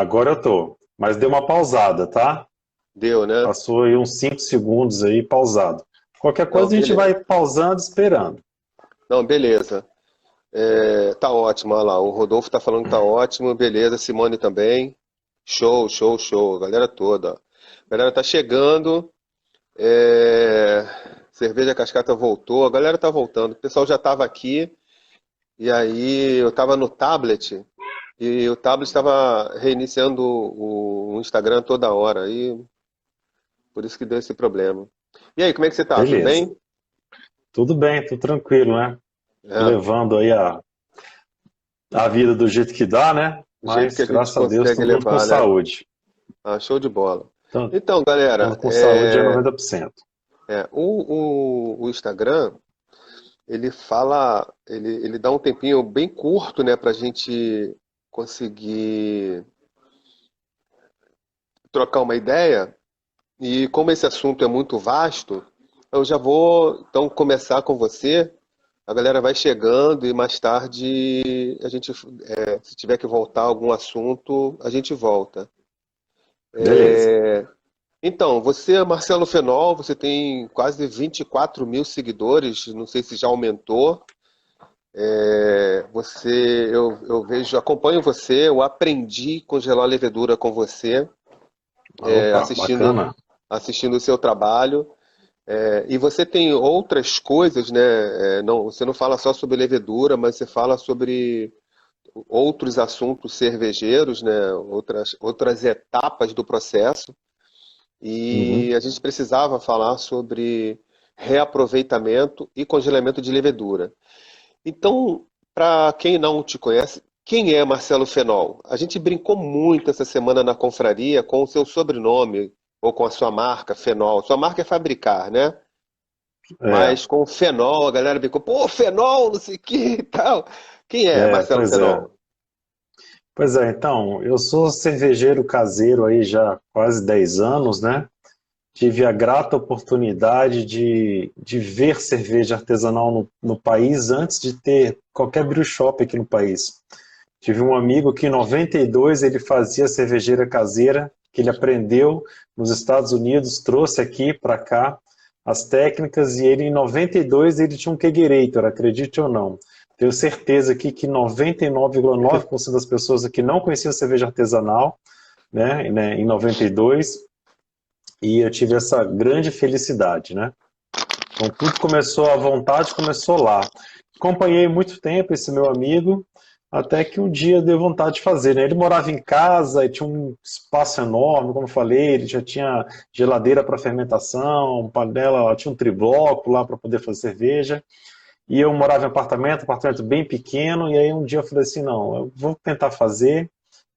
Agora eu tô. Mas deu uma pausada, tá? Deu, né? Passou aí uns 5 segundos aí pausado. Qualquer Não, coisa a gente beleza. vai pausando, esperando. Não, beleza. Tá ótimo, olha lá. O Rodolfo tá falando que tá ótimo, beleza. Simone também. Show, show, show. A galera toda. A galera tá chegando. É, Cerveja Cascata voltou. A galera tá voltando. O pessoal já tava aqui. E aí eu tava no tablet. E o tablet estava reiniciando o Instagram toda hora. E por isso que deu esse problema. E aí, como é que você tá? Tudo Beleza. bem? Tudo bem, tudo tranquilo, né? É, Levando aí a vida do jeito que dá, né? do jeito que Mas a gente graças a Deus, consegue todo mundo com levar, né? saúde. Ah, show de bola. Então, Então, galera, estando com saúde é 90%. o Instagram, ele fala, ele dá um tempinho bem curto, né, pra gente conseguir trocar uma ideia. E como esse assunto é muito vasto, eu já vou então começar com você. A galera vai chegando e mais tarde a gente, se tiver que voltar a algum assunto, a gente volta. Beleza. Então, você é Marcelo Fenol, você tem quase 24 mil seguidores, não sei se já aumentou. Eu vejo, acompanho você, eu aprendi a congelar levedura com você, Opa, assistindo, bacana. assistindo o seu trabalho. E você tem outras coisas, né? Não, você não fala só sobre levedura, mas você fala sobre outros assuntos cervejeiros, né? Outras etapas do processo. Uhum. E a gente precisava falar sobre reaproveitamento e congelamento de levedura. Então, para quem não te conhece, quem é Marcelo Fenol? A gente brincou muito essa semana na confraria com o seu sobrenome ou com a sua marca, Fenol. Sua marca é fabricar, né? É, Mas com o Fenol, a galera brincou, pô, Fenol, não sei o que e tal. Quem é Marcelo pois é. Fenol? Pois é, então, eu sou cervejeiro caseiro aí já há quase 10 anos, né? Tive a grata oportunidade de ver cerveja artesanal no país antes de ter qualquer brew shop aqui no país. Tive um amigo que em 92 ele fazia cervejeira caseira, que ele aprendeu nos Estados Unidos, trouxe aqui para cá as técnicas e ele em 92 ele tinha um kegerator, acredite ou não. Tenho certeza aqui que 99,9% das pessoas aqui não conheciam cerveja artesanal, né, em 92 e eu tive essa grande felicidade, né? Então tudo começou, a vontade começou lá. Acompanhei muito tempo esse meu amigo, até que um dia deu vontade de fazer, né? Ele morava em casa e tinha um espaço enorme, como eu falei, ele já tinha geladeira para fermentação, panela, tinha um tribloco lá para poder fazer cerveja. E eu morava em apartamento bem pequeno, e aí um dia eu falei assim, não, eu vou tentar fazer.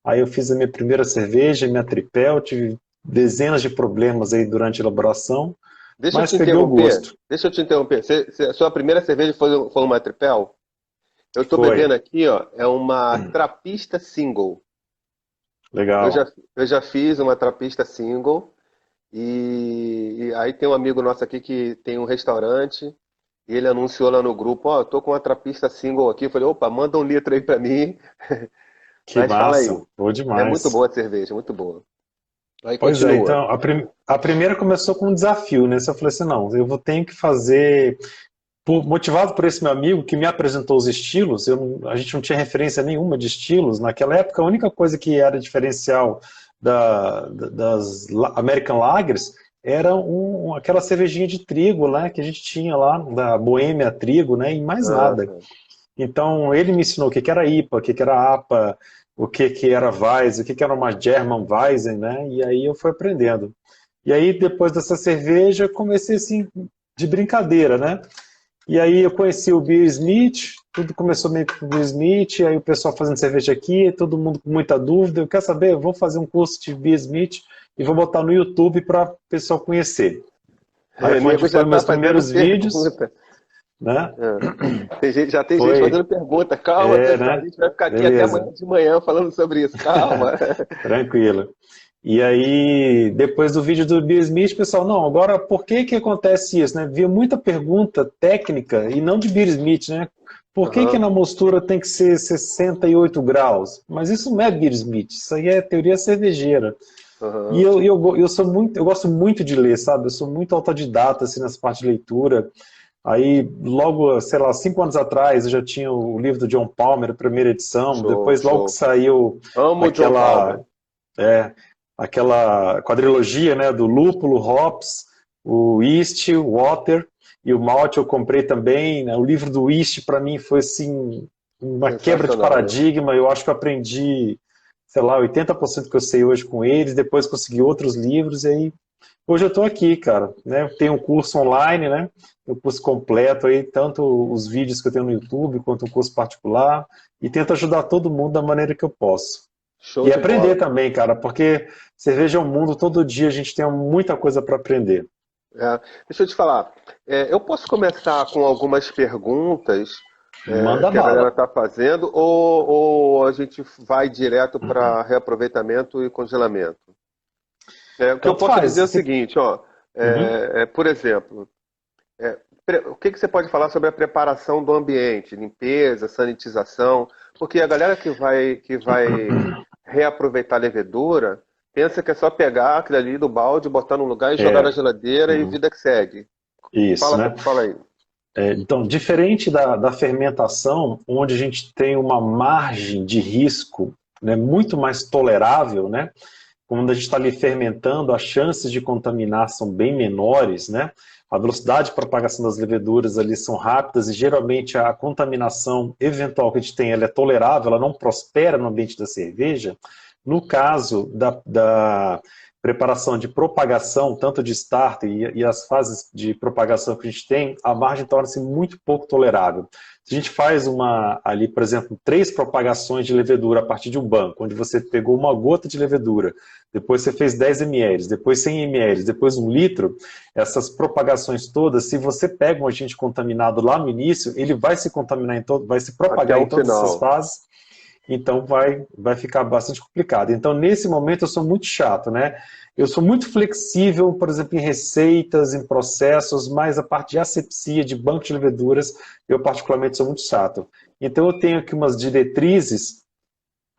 Aí eu fiz a minha primeira cerveja, minha tripel, tive dezenas de problemas aí durante a elaboração, Deixa eu mas te peguei o interromper. gosto. Deixa eu te interromper. A sua primeira cerveja foi uma Tripel? Eu tô Foi, bebendo aqui, ó, é uma Trapista Single. Eu já, legal. eu já fiz uma Trapista Single e aí tem um amigo nosso aqui que tem um restaurante e ele anunciou lá no grupo, ó, eu tô com uma Trapista Single aqui. Eu falei, opa, manda um litro aí pra mim. Que Mas fala aí. massa, boa É muito demais. boa a cerveja, muito boa. Aí Pois é, continua. então a primeira começou com um desafio, né? Eu falei assim, não, tenho que fazer, motivado por esse meu amigo que me apresentou os estilos, a gente não tinha referência nenhuma de estilos. Naquela época, a única coisa que era diferencial das American Lagers era aquela cervejinha de trigo, né, que a gente tinha lá, da Boêmia Trigo, né, e mais Ah, nada. tá. Então, ele me ensinou o que que era IPA, o que que era APA, o que que era Weizen, o que que era uma German Weizen, né? E aí eu fui aprendendo. E aí, depois dessa cerveja, comecei assim, de brincadeira, né? E aí eu conheci o Beer Smith, tudo começou meio com o Beer Smith, aí o pessoal fazendo cerveja aqui, todo mundo com muita dúvida. Eu quero saber, eu vou fazer um curso de Beer Smith e vou botar no YouTube para o pessoal conhecer. Aí foi onde Nego já foram tá meus fazendo primeiros vídeos, pergunta. né? É. Já tem gente Foi, fazendo pergunta. Calma, pessoal, a né? gente vai ficar aqui até Beleza. amanhã de manhã falando sobre isso. Calma. Tranquilo. E aí, depois do vídeo do Bill Smith, pessoal, não, agora por que que acontece isso, né? Havia muita pergunta técnica e não de Bill Smith, né? Por que Aham. na mostura tem que ser 68 graus? Mas isso não é Beer Smith, isso aí é teoria cervejeira. E Aham. eu sou muito, eu gosto muito de ler, sabe? Eu sou muito autodidata assim, nessa parte de leitura. Aí, logo, sei lá, 5 anos atrás, eu já tinha o livro do John Palmer, a primeira edição. Show, Depois, logo que show. saiu Amo o John aquela, Palmer. é, aquela quadrilogia, né, do lúpulo, hops, o yeast, o water e o malt, eu comprei também. Né? O livro do yeast, para mim, foi assim, uma quebra de Sensacional, né? paradigma. Eu acho que eu aprendi, sei lá, 80% que eu sei hoje com eles. Depois consegui outros livros e aí hoje eu estou aqui, cara, né? Eu tenho um curso online, né? Um curso completo aí, tanto os vídeos que eu tenho no YouTube, quanto um curso particular, e tento ajudar todo mundo da maneira que eu posso. Show E de aprender bola. também, cara, porque cerveja é um mundo, todo dia a gente tem muita coisa para aprender. É, deixa eu te falar, eu posso começar com algumas perguntas Manda que a galera bala. está fazendo, ou a gente vai direto para reaproveitamento e congelamento? O que eu Tanto posso dizer faz. é o seguinte, ó, Uhum. por exemplo, o que que você pode falar sobre a preparação do ambiente, limpeza, sanitização? Porque a galera que vai reaproveitar a levedura pensa que é só pegar aquilo ali do balde, botar num lugar e jogar na É, geladeira e uhum. vida que segue. Isso, Fala, né? fala aí. Então, diferente da fermentação, onde a gente tem uma margem de risco, né, muito mais tolerável, né? Quando a gente está ali fermentando, as chances de contaminar são bem menores, né? A velocidade de propagação das leveduras ali são rápidas e geralmente a contaminação eventual que a gente tem, ela é tolerável, ela não prospera no ambiente da cerveja. No caso da preparação de propagação, tanto de start e as fases de propagação que a gente tem, a margem torna-se muito pouco tolerável. Se a gente faz ali, por exemplo, 3 propagações de levedura a partir de um banco, onde você pegou uma gota de levedura, depois você fez 10 ml, depois 100 ml, depois 1 litro, essas propagações todas, se você pega um agente contaminado lá no início, ele vai se contaminar vai se Até propagar o em todas essas final. fases, então vai ficar bastante complicado. Então, nesse momento, eu sou muito chato, né? Eu sou muito flexível, por exemplo, em receitas, em processos, mas a parte de asepsia, de banco de leveduras, eu particularmente sou muito chato. Então, eu tenho aqui umas diretrizes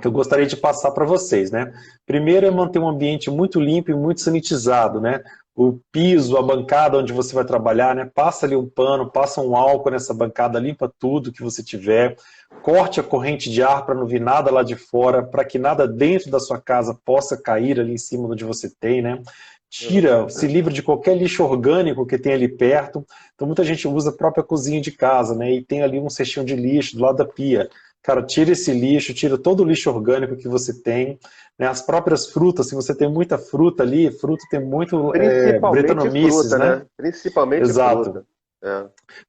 que eu gostaria de passar para vocês, né? Primeiro é manter um ambiente muito limpo e muito sanitizado, né? O piso, a bancada onde você vai trabalhar, né? Passa ali um pano, passa um álcool nessa bancada, limpa tudo que você tiver, corte a corrente de ar para não vir nada lá de fora, para que nada dentro da sua casa possa cair ali em cima onde você tem, né? Tira, se livra de qualquer lixo orgânico que tem ali perto. Então muita gente usa a própria cozinha de casa, né? E tem ali um cestinho de lixo do lado da pia. Cara, tira esse lixo, tira todo o lixo orgânico que você tem, né? As próprias frutas, se você tem muita fruta ali, fruta tem muito Principalmente Brettanomyces, fruta, né? né? Principalmente Exato. fruta. É.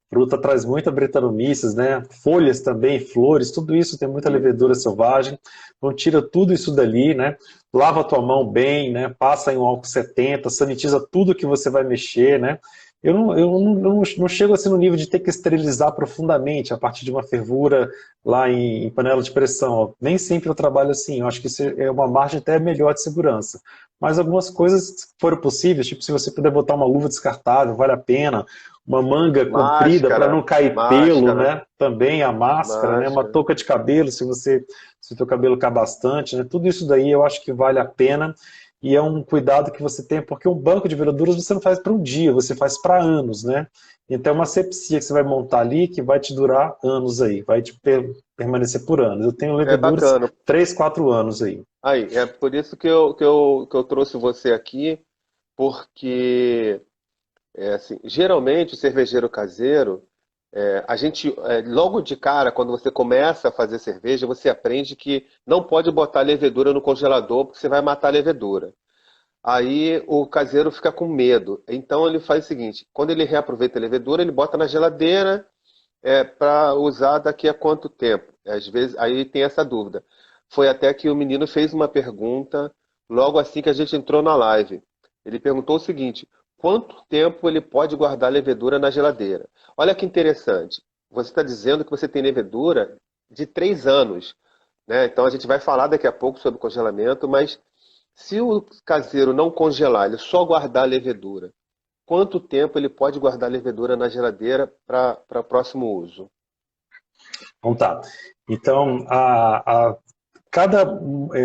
Fruta traz muita Brettanomyces, né? Folhas também, flores, tudo isso tem muita levedura Isso. selvagem. Então tira tudo isso dali, né? Lava a tua mão bem, né? Passa em um álcool 70, sanitiza tudo que você vai mexer, né? Eu não chego assim no nível de ter que esterilizar profundamente a partir de uma fervura lá em panela de pressão. Nem sempre eu trabalho assim. Eu acho que isso é uma margem até melhor de segurança. Mas algumas coisas que foram possíveis, tipo se você puder botar uma luva descartável, vale a pena, uma manga comprida para não Máscara, cair pelo, máscara, né? Também a máscara, né? Uma máscara. touca de cabelo, se o teu cabelo cai bastante, né? Tudo isso daí eu acho que vale a pena e é um cuidado que você tem, porque um banco de verduras você não faz para um dia, você faz para anos, né? Então é uma sepsia que você vai montar ali que vai te durar anos aí, vai te permanecer por anos. Eu tenho É leveduras bacana. 3, 4 anos aí. Aí, é por isso que eu trouxe você aqui, porque assim, geralmente o cervejeiro caseiro, a gente, logo de cara, quando você começa a fazer cerveja, você aprende que não pode botar levedura no congelador, porque você vai matar a levedura. Aí o caseiro fica com medo. Então ele faz o seguinte: quando ele reaproveita a levedura, ele bota na geladeira para usar daqui a quanto tempo? Às vezes, aí tem essa dúvida. Foi até que o menino fez uma pergunta logo assim que a gente entrou na live. Ele perguntou o seguinte: quanto tempo ele pode guardar levedura na geladeira? Olha que interessante. Você está dizendo que você tem levedura de 3 anos, né? Então a gente vai falar daqui a pouco sobre congelamento, mas se o caseiro não congelar, ele só guardar a levedura, quanto tempo ele pode guardar a levedura na geladeira para próximo uso? Então tá. Então, cada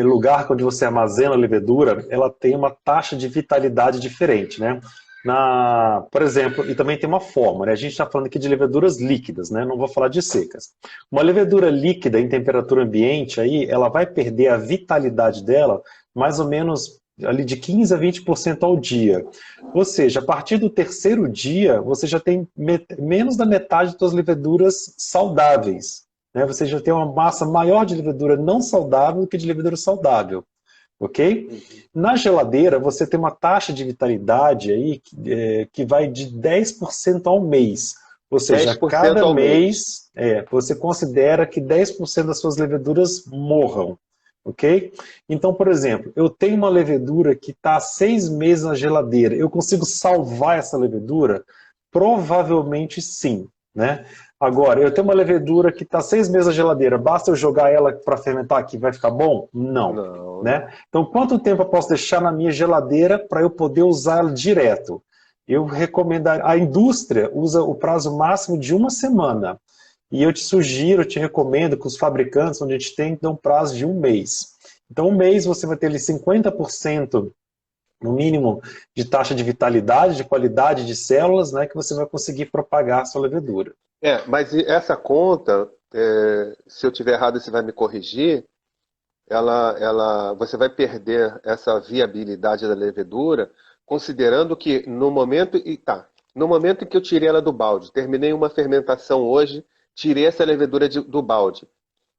lugar onde você armazena a levedura, ela tem uma taxa de vitalidade diferente, né? Por exemplo, e também tem uma forma, né? A gente está falando aqui de leveduras líquidas, né? Não vou falar de secas. Uma levedura líquida em temperatura ambiente, aí, ela vai perder a vitalidade dela mais ou menos ali de 15 a 20% ao dia. Ou seja, a partir do terceiro dia, você já tem menos da metade das suas leveduras saudáveis, né? Você já tem uma massa maior de levedura não saudável do que de levedura saudável, ok? Uhum. Na geladeira, você tem uma taxa de vitalidade aí que vai de 10% ao mês. Ou seja, dez a por cento cada ao mês. mês, você considera que 10% das suas leveduras morram, ok? Então, por exemplo, eu tenho uma levedura que está há 6 meses na geladeira. Eu consigo salvar essa levedura? Provavelmente sim, né? Agora, eu tenho uma levedura que está 6 meses na geladeira, basta eu jogar ela para fermentar aqui, vai ficar bom? Não, Não, não. né? Então, quanto tempo eu posso deixar na minha geladeira para eu poder usar ela direto? Eu recomendaria, a indústria usa o prazo máximo de uma semana, e eu te sugiro, eu te recomendo que os fabricantes, onde a gente tem, dão prazo de um mês. Então, um mês você vai ter ali 50% no mínimo de taxa de vitalidade, de qualidade de células, né, que você vai conseguir propagar a sua levedura. Mas essa conta, se eu tiver errado, você vai me corrigir, você vai perder essa viabilidade da levedura, considerando que no momento em que eu tirei ela do balde, terminei uma fermentação hoje, tirei essa levedura do balde.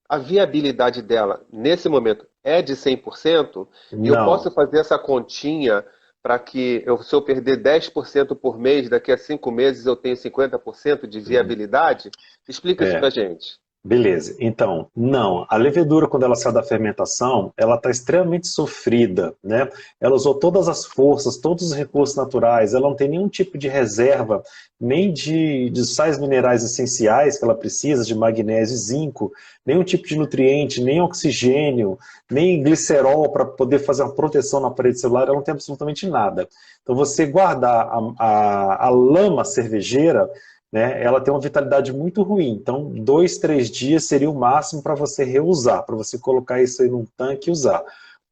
A viabilidade dela, nesse momento, é de 100%, e eu posso Não. fazer essa continha para que, se eu perder 10% por mês, daqui a 5 meses eu tenho 50% de Uhum. viabilidade? Explica isso É. para gente. Beleza, então, não, a levedura quando ela sai da fermentação, ela está extremamente sofrida, né? Ela usou todas as forças, todos os recursos naturais, ela não tem nenhum tipo de reserva, nem de sais minerais essenciais que ela precisa, de magnésio e zinco, nenhum tipo de nutriente, nem oxigênio, nem glicerol para poder fazer uma proteção na parede celular, ela não tem absolutamente nada. Então você guardar a lama cervejeira, né, ela tem uma vitalidade muito ruim. Então, 2, 3 dias seria o máximo para você reusar, para você colocar isso aí num tanque e usar.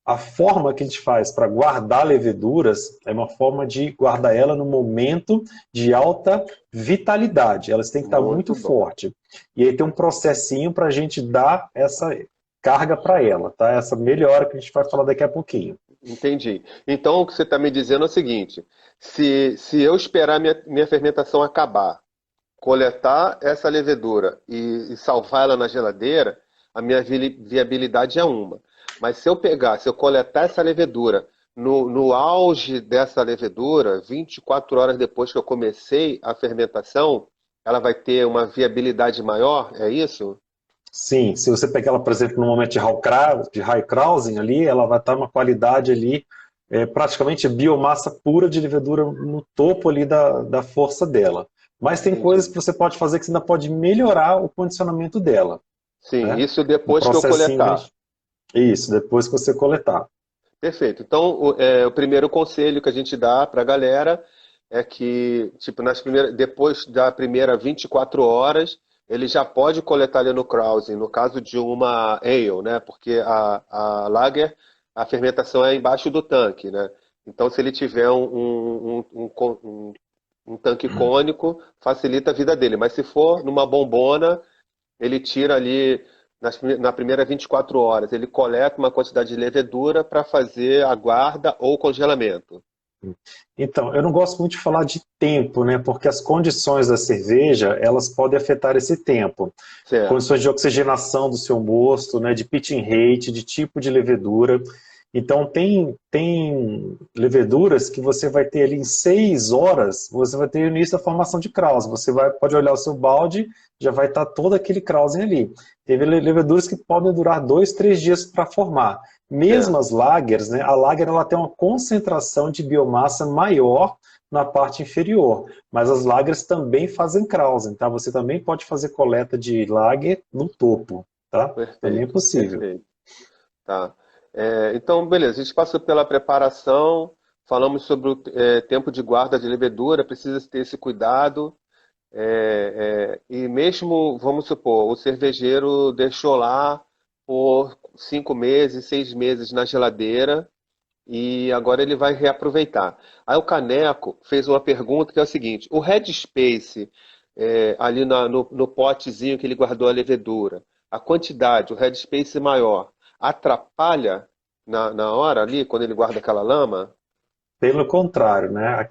A forma que a gente faz para guardar leveduras é uma forma de guardar ela no momento de alta vitalidade. Elas têm que estar muito Muito bom. forte. E aí tem um processinho para a gente dar essa carga para ela, tá? Essa melhora que a gente vai falar daqui a pouquinho. Entendi. Então, o que você está me dizendo é o seguinte: se eu esperar minha fermentação acabar, coletar essa levedura e salvar ela na geladeira, a minha viabilidade é uma. Mas se eu coletar essa levedura no auge dessa levedura, 24 horas depois que eu comecei a fermentação, ela vai ter uma viabilidade maior, é isso? Sim, se você pegar ela, por exemplo, no momento de high Krausen ali, ela vai estar uma qualidade ali, praticamente biomassa pura de levedura no topo ali da força dela. Mas tem coisas Entendi. que você pode fazer que você ainda pode melhorar o condicionamento dela, Sim, né? isso Um depois que eu processinho que a coletar. gente... Isso, depois que você coletar. Perfeito. Então, o primeiro conselho que a gente dá para a galera é que, tipo, depois da primeira 24 horas, ele já pode coletar ali no Krause, no caso de uma ale, né? Porque a Lager, a fermentação é embaixo do tanque, né? Então, se ele tiver um tanque cônico, facilita a vida dele. Mas se for numa bombona, ele tira ali na primeira 24 horas, ele coleta uma quantidade de levedura para fazer a guarda ou congelamento. Então, eu não gosto muito de falar de tempo, né? Porque as condições da cerveja, elas podem afetar esse tempo. Certo. Condições de oxigenação do seu mosto, né? De pitching rate, de tipo de levedura. Então, tem leveduras que você vai ter ali em 6 horas, você vai ter o início da formação de krause. Você pode olhar o seu balde, já vai estar todo aquele krause ali. Teve leveduras que podem durar 2, 3 dias para formar. Mesmo Certo. as lagers, né, a lager ela tem uma concentração de biomassa maior na parte inferior, mas as lagers também fazem krausen, tá? Você também pode fazer coleta de lager no topo, tá? Também é Perfeito, possível. perfeito. Tá. Então, beleza, a gente passou pela preparação, falamos sobre o tempo de guarda de levedura, precisa ter esse cuidado. E mesmo, vamos supor, o cervejeiro deixou lá por 5 meses, 6 meses na geladeira e agora ele vai reaproveitar. Aí o Caneco fez uma pergunta que é o seguinte: o Headspace, ali no potezinho que ele guardou a levedura, a quantidade, o Headspace maior, atrapalha na hora ali, quando ele guarda aquela lama? Pelo contrário, né?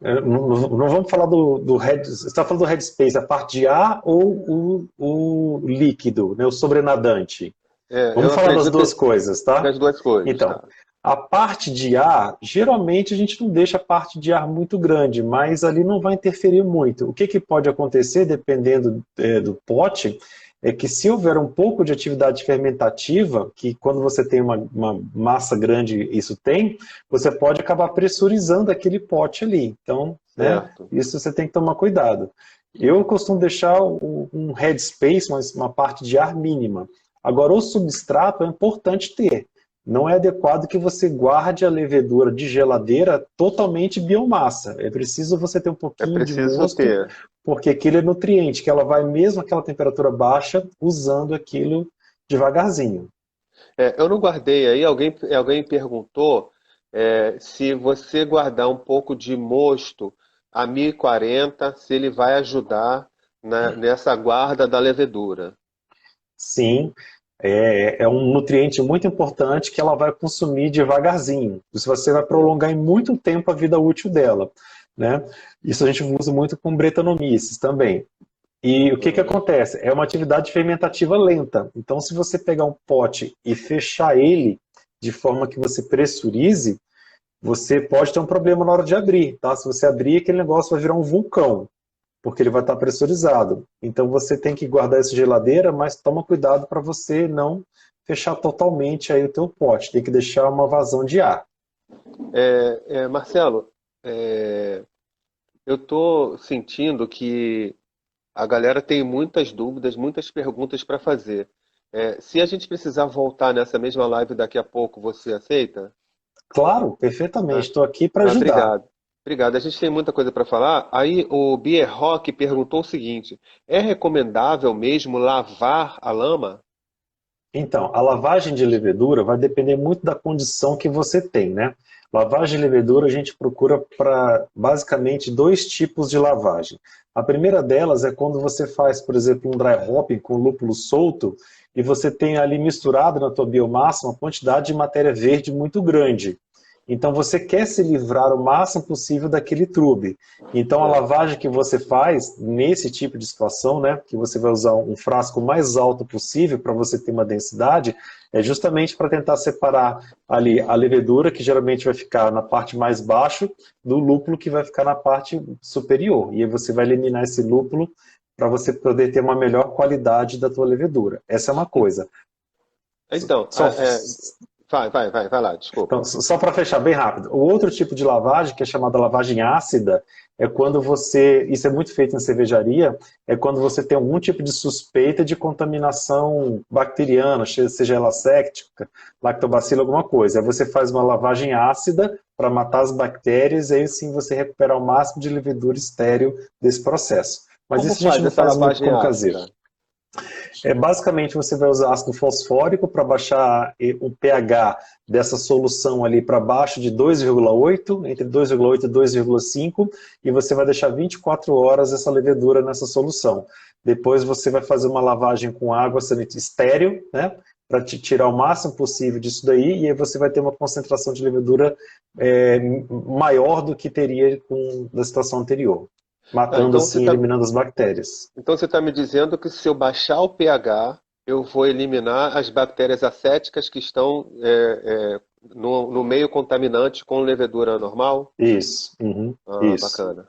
Não vamos falar do Red. Você está falando do Headspace, a parte de ar ou o líquido, né? O sobrenadante? Eu Vamos falar das acredito duas coisas, tá? nas duas coisas, Então, tá? a parte de ar, geralmente a gente não deixa a parte de ar muito grande, mas ali não vai interferir muito. O que que pode acontecer, dependendo, do pote, é que se houver um pouco de atividade fermentativa, que quando você tem uma massa grande, isso tem, você pode acabar pressurizando aquele pote ali. Então, né, Certo. isso você tem que tomar cuidado. Eu costumo deixar um headspace, uma parte de ar mínima. Agora, o substrato é importante ter. Não é adequado que você guarde a levedura de geladeira totalmente biomassa. É preciso você ter um É pouquinho de preciso mosto, ter. porque aquilo é nutriente, que ela vai mesmo àquela temperatura baixa, usando aquilo devagarzinho. Eu não guardei aí, alguém perguntou se você guardar um pouco de mosto a 1040, se ele vai ajudar nessa guarda da levedura. Sim, é um nutriente muito importante que ela vai consumir devagarzinho. Isso você vai prolongar em muito tempo a vida útil dela, né? Isso a gente usa muito com Brettanomyces também. E o que que Uhum. acontece? É uma atividade fermentativa lenta. Então, se você pegar um pote e fechar ele de forma que você pressurize, você pode ter um problema na hora de abrir, tá? Se você abrir, aquele negócio vai virar um vulcão, porque ele vai estar pressurizado. Então, você tem que guardar essa geladeira, mas toma cuidado para você não fechar totalmente aí o teu pote. Tem que deixar uma vazão de ar. Marcelo, é, eu estou sentindo que a galera tem muitas dúvidas, muitas perguntas para fazer. Se a gente precisar voltar nessa mesma live daqui a pouco, você aceita? Claro, perfeitamente. Ah, Estou aqui para ajudar. obrigado. Obrigado. A gente tem muita coisa para falar. Aí o Bier Rock perguntou o seguinte: é recomendável mesmo lavar a lama? Então, a lavagem de levedura vai depender muito da condição que você tem, né? Lavagem de levedura a gente procura para basicamente dois tipos de lavagem. A primeira delas é quando você faz, por exemplo, um dry hopping com lúpulo solto e você tem ali misturado na tua biomassa uma quantidade de matéria verde muito grande. Então você quer se livrar o máximo possível daquele trube. Então a Certo. lavagem que você faz nesse tipo de situação, né, que você vai usar um frasco mais alto possível para você ter uma densidade, é justamente para tentar separar ali a levedura, que geralmente vai ficar na parte mais baixa, do lúpulo que vai ficar na parte superior. E aí você vai eliminar esse lúpulo para você poder ter uma melhor qualidade da tua levedura. Essa é uma coisa. Então, Só, vai lá, desculpa. então, só para fechar bem rápido, o outro tipo de lavagem, que é chamada lavagem ácida, é quando você, isso é muito feito em cervejaria, é quando você tem algum tipo de suspeita de contaminação bacteriana, seja ela séptica, lactobacila, alguma coisa. Aí você faz uma lavagem ácida para matar as bactérias, e aí sim você recupera o máximo de levedura estéril desse processo. Mas Como isso a gente faz não essa faz muito lavagem como caseiro. ácida? Basicamente, você vai usar ácido fosfórico para baixar o pH dessa solução ali para baixo de 2,8, entre 2,8 e 2,5, e você vai deixar 24 horas essa levedura nessa solução. Depois você vai fazer uma lavagem com água estéril, né, para tirar o máximo possível disso daí, e aí você vai ter uma concentração de levedura maior do que teria na situação anterior, Tá, matando assim, eliminando as bactérias. então você está me dizendo que se eu baixar o pH, eu vou eliminar as bactérias acéticas que estão no meio contaminante com levedura normal? Isso, uhum, Ah, isso. bacana.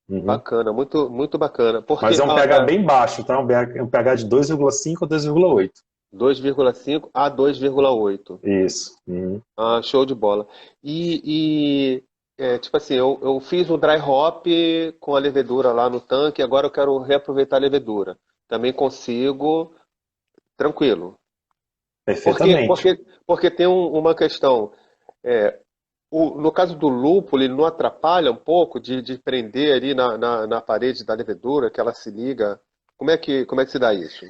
Uhum. Bacana, muito, muito bacana. Mas Porque é um pH bem baixo, tá? Um pH de 2,5 a 2,8. 2,5 a 2,8. Isso. Uhum. Ah, show de bola. Tipo assim, eu fiz um dry hop com a levedura lá no tanque, agora eu quero reaproveitar a levedura. Também consigo, tranquilo. Porque, Perfeitamente. porque, porque tem uma questão. No caso do lúpulo, ele não atrapalha um pouco de prender ali na parede da levedura, que ela se liga? Como é que se dá isso?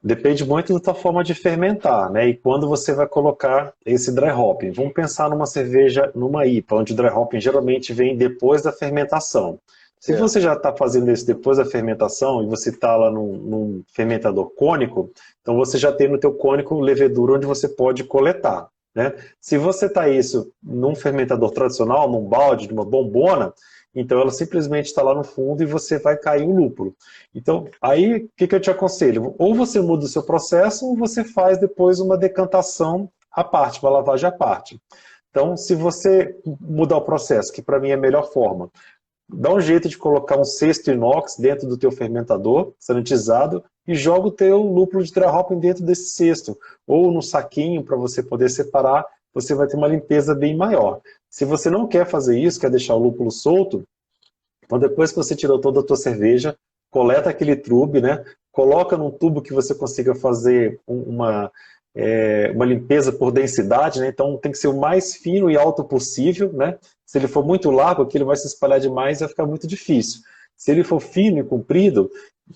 Depende muito da tua forma de fermentar, né? E quando você vai colocar esse dry hopping. Vamos pensar numa cerveja, numa IPA, onde o dry hopping geralmente vem depois da fermentação. Se você Certo. já está fazendo isso depois da fermentação e você está lá num fermentador cônico, então você já tem no teu cônico levedura onde você pode coletar, né? Se você está isso num fermentador tradicional, num balde, numa bombona, então ela simplesmente está lá no fundo e você vai cair o lúpulo. Então, aí, o que eu te aconselho? Ou você muda o seu processo, ou você faz depois uma decantação à parte, uma lavagem à parte. Então, se você mudar o processo, que para mim é a melhor forma, dá um jeito de colocar um cesto inox dentro do teu fermentador, sanitizado, e joga o teu lúpulo de dry hopping dentro desse cesto, ou no saquinho para você poder separar, você vai ter uma limpeza bem maior. Se você não quer fazer isso, quer deixar o lúpulo solto, então, depois que você tirou toda a tua cerveja, coleta aquele trube, né? Coloca num tubo que você consiga fazer uma limpeza por densidade, né? Então, tem que ser o mais fino e alto possível, né? Se ele for muito largo, aquilo vai se espalhar demais e vai ficar muito difícil. Se ele for fino e comprido,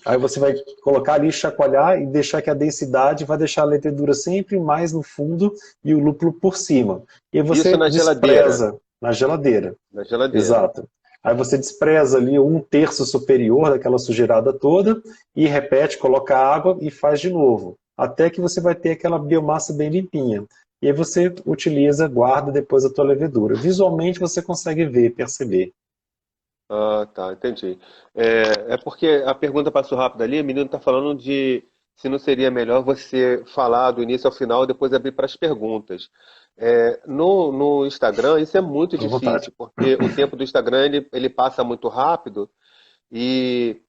aí você vai colocar ali, chacoalhar e deixar que a densidade vai deixar a levedura sempre mais no fundo e o lúpulo por cima. E aí Isso você na geladeira. despreza na geladeira. Na geladeira. Exato. Aí você despreza ali um terço superior daquela sujeirada toda e repete, coloca água e faz de novo, até que você vai ter aquela biomassa bem limpinha. E aí você utiliza, guarda depois a tua levedura. Visualmente você consegue ver, perceber. Ah, tá, entendi. É porque a pergunta passou rápido ali, o menino está falando de se não seria melhor você falar do início ao final e depois abrir para as perguntas. No Instagram, isso é muito À vontade. difícil, porque o tempo do Instagram ele passa muito rápido e,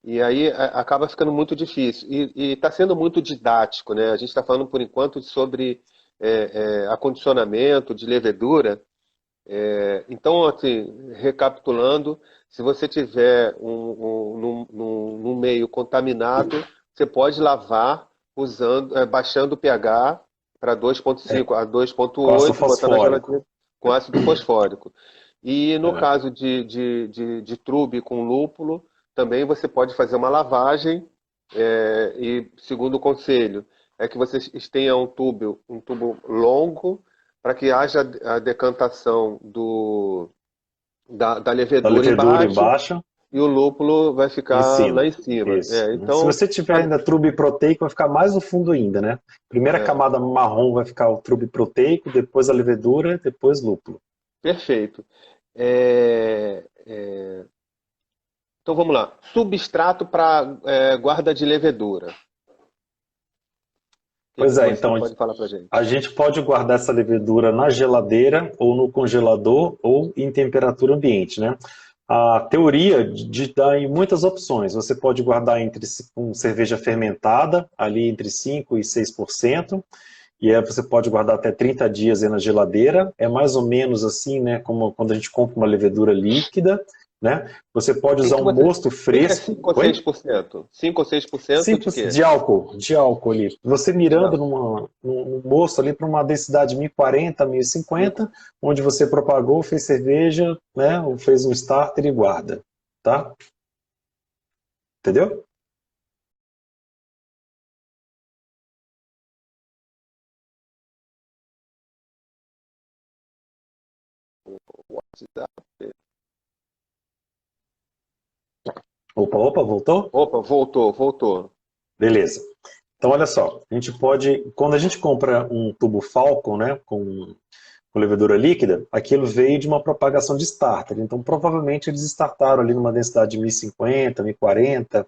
e aí acaba ficando muito difícil. E está sendo muito didático, né? A gente está falando por enquanto sobre acondicionamento de levedura. Então, assim, recapitulando, se você tiver num meio contaminado, você pode lavar baixando o pH para É, 2,5 a com ácido 2,8, botar na fosfórico. geladeira com ácido fosfórico. E no É. caso de trube com lúpulo, também você pode fazer uma lavagem, e segundo o conselho, é que você tenha um tubo longo para que haja a decantação da Da levedura levedura embaixo embaixo, e o lúpulo vai em ficar lá cima. em cima. Isso. Se Então, você tiver ainda trube proteico, vai ficar mais no fundo ainda, né? Primeira é, camada marrom vai ficar o trube proteico, depois a levedura, depois lúpulo. perfeito. Então vamos lá. Substrato para guarda de levedura. O que Pois que é, você então pode falar para gente? a gente pode guardar essa levedura na geladeira ou no congelador ou em temperatura ambiente, né? A teoria dá em muitas opções. Você pode guardar com cerveja fermentada, ali entre 5 e 6%, e aí você pode guardar até 30 dias aí na geladeira. É mais ou menos assim, né, como quando a gente compra uma levedura líquida, né? Você O pode que usar que um você. O mosto que que é fresco. 5 ou Oi? 6%? 5 ou 6% de Cinco quê? de álcool ali. Você mirando Já. num moço ali para uma densidade 1040, 1050, onde você propagou, fez cerveja, né, ou fez um starter e guarda, tá? Entendeu? Opa, opa, voltou? Opa, voltou, voltou. Beleza. Então, olha só, a gente pode, quando a gente compra um tubo Falcon, né, com levedura líquida, aquilo veio de uma propagação de starter. Então, provavelmente eles startaram ali numa densidade de 1050, 1040.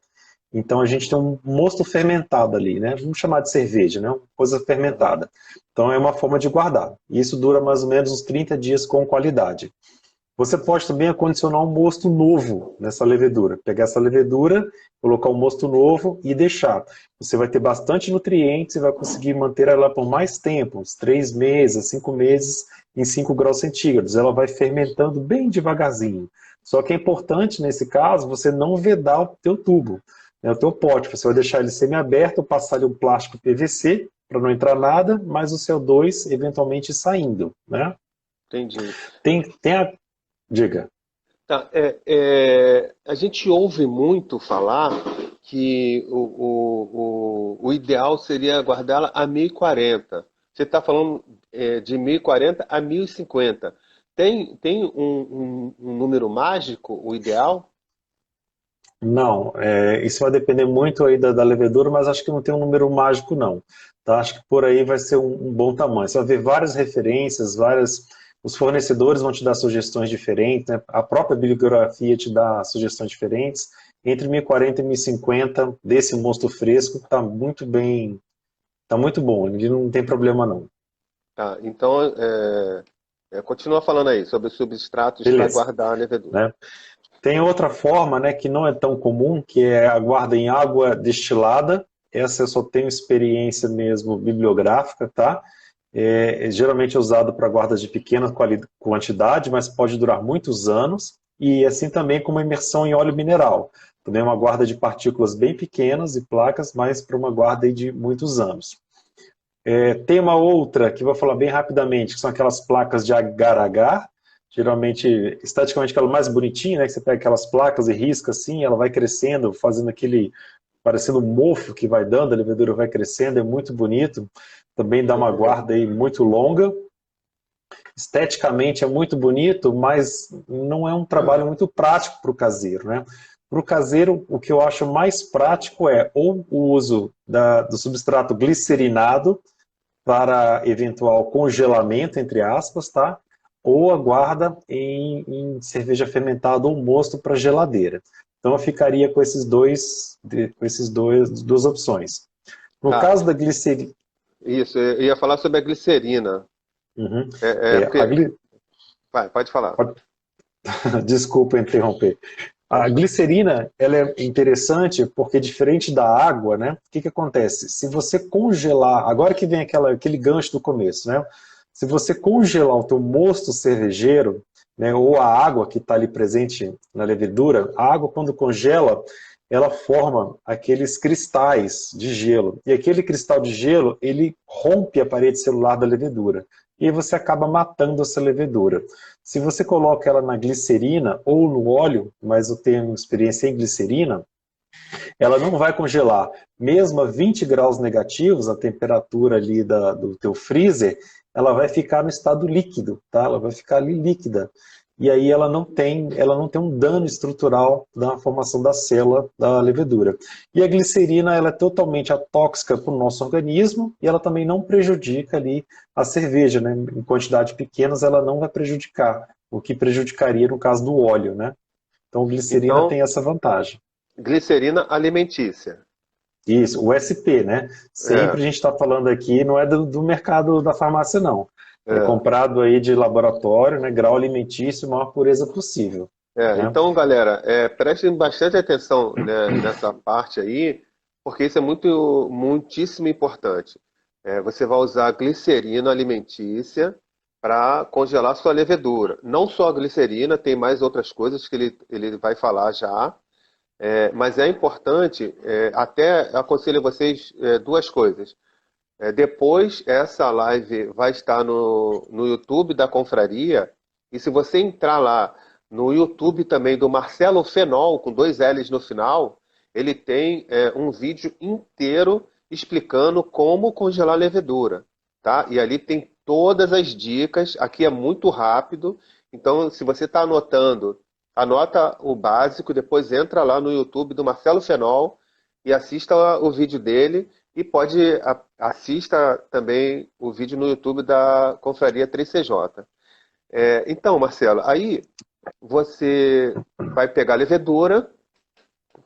Então, a gente tem um mosto fermentado ali, né? Vamos chamar de cerveja, né? Uma coisa Aham. fermentada. Então, é uma forma de guardar. E isso dura mais ou menos uns 30 dias com qualidade. Você pode também acondicionar um mosto novo nessa levedura. Pegar essa levedura, colocar um mosto novo e deixar. Você vai ter bastante nutrientes e vai conseguir manter ela por mais tempo, uns 3 meses, 5 meses, em 5 graus centígrados. Ela vai fermentando bem devagarzinho. Só que é importante, nesse caso, você não vedar o teu tubo, né, o teu pote. Você vai deixar ele semi-aberto, passar ali um plástico PVC para não entrar nada, mas o CO2 eventualmente saindo, né? entendi. Tem a... Diga. Tá, a gente ouve muito falar que o ideal seria guardá-la a 1040. Você está falando de 1040 a 1050. Tem um número mágico, o ideal? Não, isso vai depender muito aí da levedura, mas acho que não tem um número mágico não, tá? Acho que por aí vai ser um bom tamanho. Você vai ver várias referências, os fornecedores vão te dar sugestões diferentes, né? A própria bibliografia te dá sugestões diferentes. Entre 1040 e 1050, desse mosto fresco, está muito bem, está muito bom, ele não tem problema não. Tá, então continua falando aí sobre os substratos para Beleza, guardar a levedura. né? Tem outra forma, né, que não é tão comum, que é a guarda em água destilada. Essa eu só tenho experiência mesmo bibliográfica, tá? Geralmente é usado para guardas de pequena quantidade, mas pode durar muitos anos. E assim também como a imersão em óleo mineral. Também é uma guarda de partículas bem pequenas e placas, mas para uma guarda aí de muitos anos. Tem uma outra que eu vou falar bem rapidamente, que são aquelas placas de agar-agar. Geralmente, esteticamente, aquela mais bonitinha, né? Que você pega aquelas placas e risca assim, ela vai crescendo, fazendo aquele, parecendo um mofo que vai dando, a levedura vai crescendo, é muito bonito. Também dá uma guarda aí muito longa. Esteticamente é muito bonito, mas não é um trabalho muito prático para o caseiro, né? Para o caseiro, o que eu acho mais prático é ou o uso do substrato glicerinado para eventual congelamento, entre aspas, tá? Ou a guarda em cerveja fermentada ou mosto para geladeira. Então eu ficaria com duas opções. No Tá, caso da glicerina, isso, eu ia falar sobre a glicerina. uhum, a Porque. Vai, pode falar. desculpa interromper. A Pode falar. glicerina, ela é interessante porque diferente da água, né? O que que acontece? Se você congelar, agora que vem aquele gancho do começo, né? Se você congelar o teu mosto cervejeiro, né, ou a água que está ali presente na levedura, a água quando congela, ela forma aqueles cristais de gelo. E aquele cristal de gelo, ele rompe a parede celular da levedura. E aí você acaba matando essa levedura. Se você coloca ela na glicerina ou no óleo, mas eu tenho experiência em glicerina, ela não vai congelar. Mesmo a 20 graus negativos, a temperatura ali do teu freezer, ela vai ficar no estado líquido, tá? Ela vai ficar ali líquida. E aí ela não tem um dano estrutural na formação da célula da levedura. E a glicerina, ela é totalmente atóxica para o nosso organismo e ela também não prejudica ali a cerveja, né? Em quantidades pequenas ela não vai prejudicar, o que prejudicaria no caso do óleo, né? Então a glicerina Então, tem essa vantagem. glicerina alimentícia. Isso, o SP, né? É, Sempre a gente está falando aqui, não é do mercado da farmácia, não. É é. comprado aí de laboratório, né? Grau alimentício, maior pureza possível, né? Então, galera, prestem bastante atenção, né, nessa parte aí, porque isso é muitíssimo importante. Você vai usar glicerina alimentícia para congelar sua levedura. Não só a glicerina, tem mais outras coisas que ele vai falar já. Mas é importante, até aconselho vocês duas coisas. Depois, essa live vai estar no YouTube da Confraria, e se você entrar lá no YouTube também do Marcelo Fenol, com dois L's no final, ele tem um vídeo inteiro explicando como congelar levedura, tá? E ali tem todas as dicas, aqui é muito rápido, então se você está anotando, anota o básico, depois entra lá no YouTube do Marcelo Fenol e assista o vídeo dele, e assista também o vídeo no YouTube da Confraria 3CJ. Então, Marcelo, aí você vai pegar a levedura,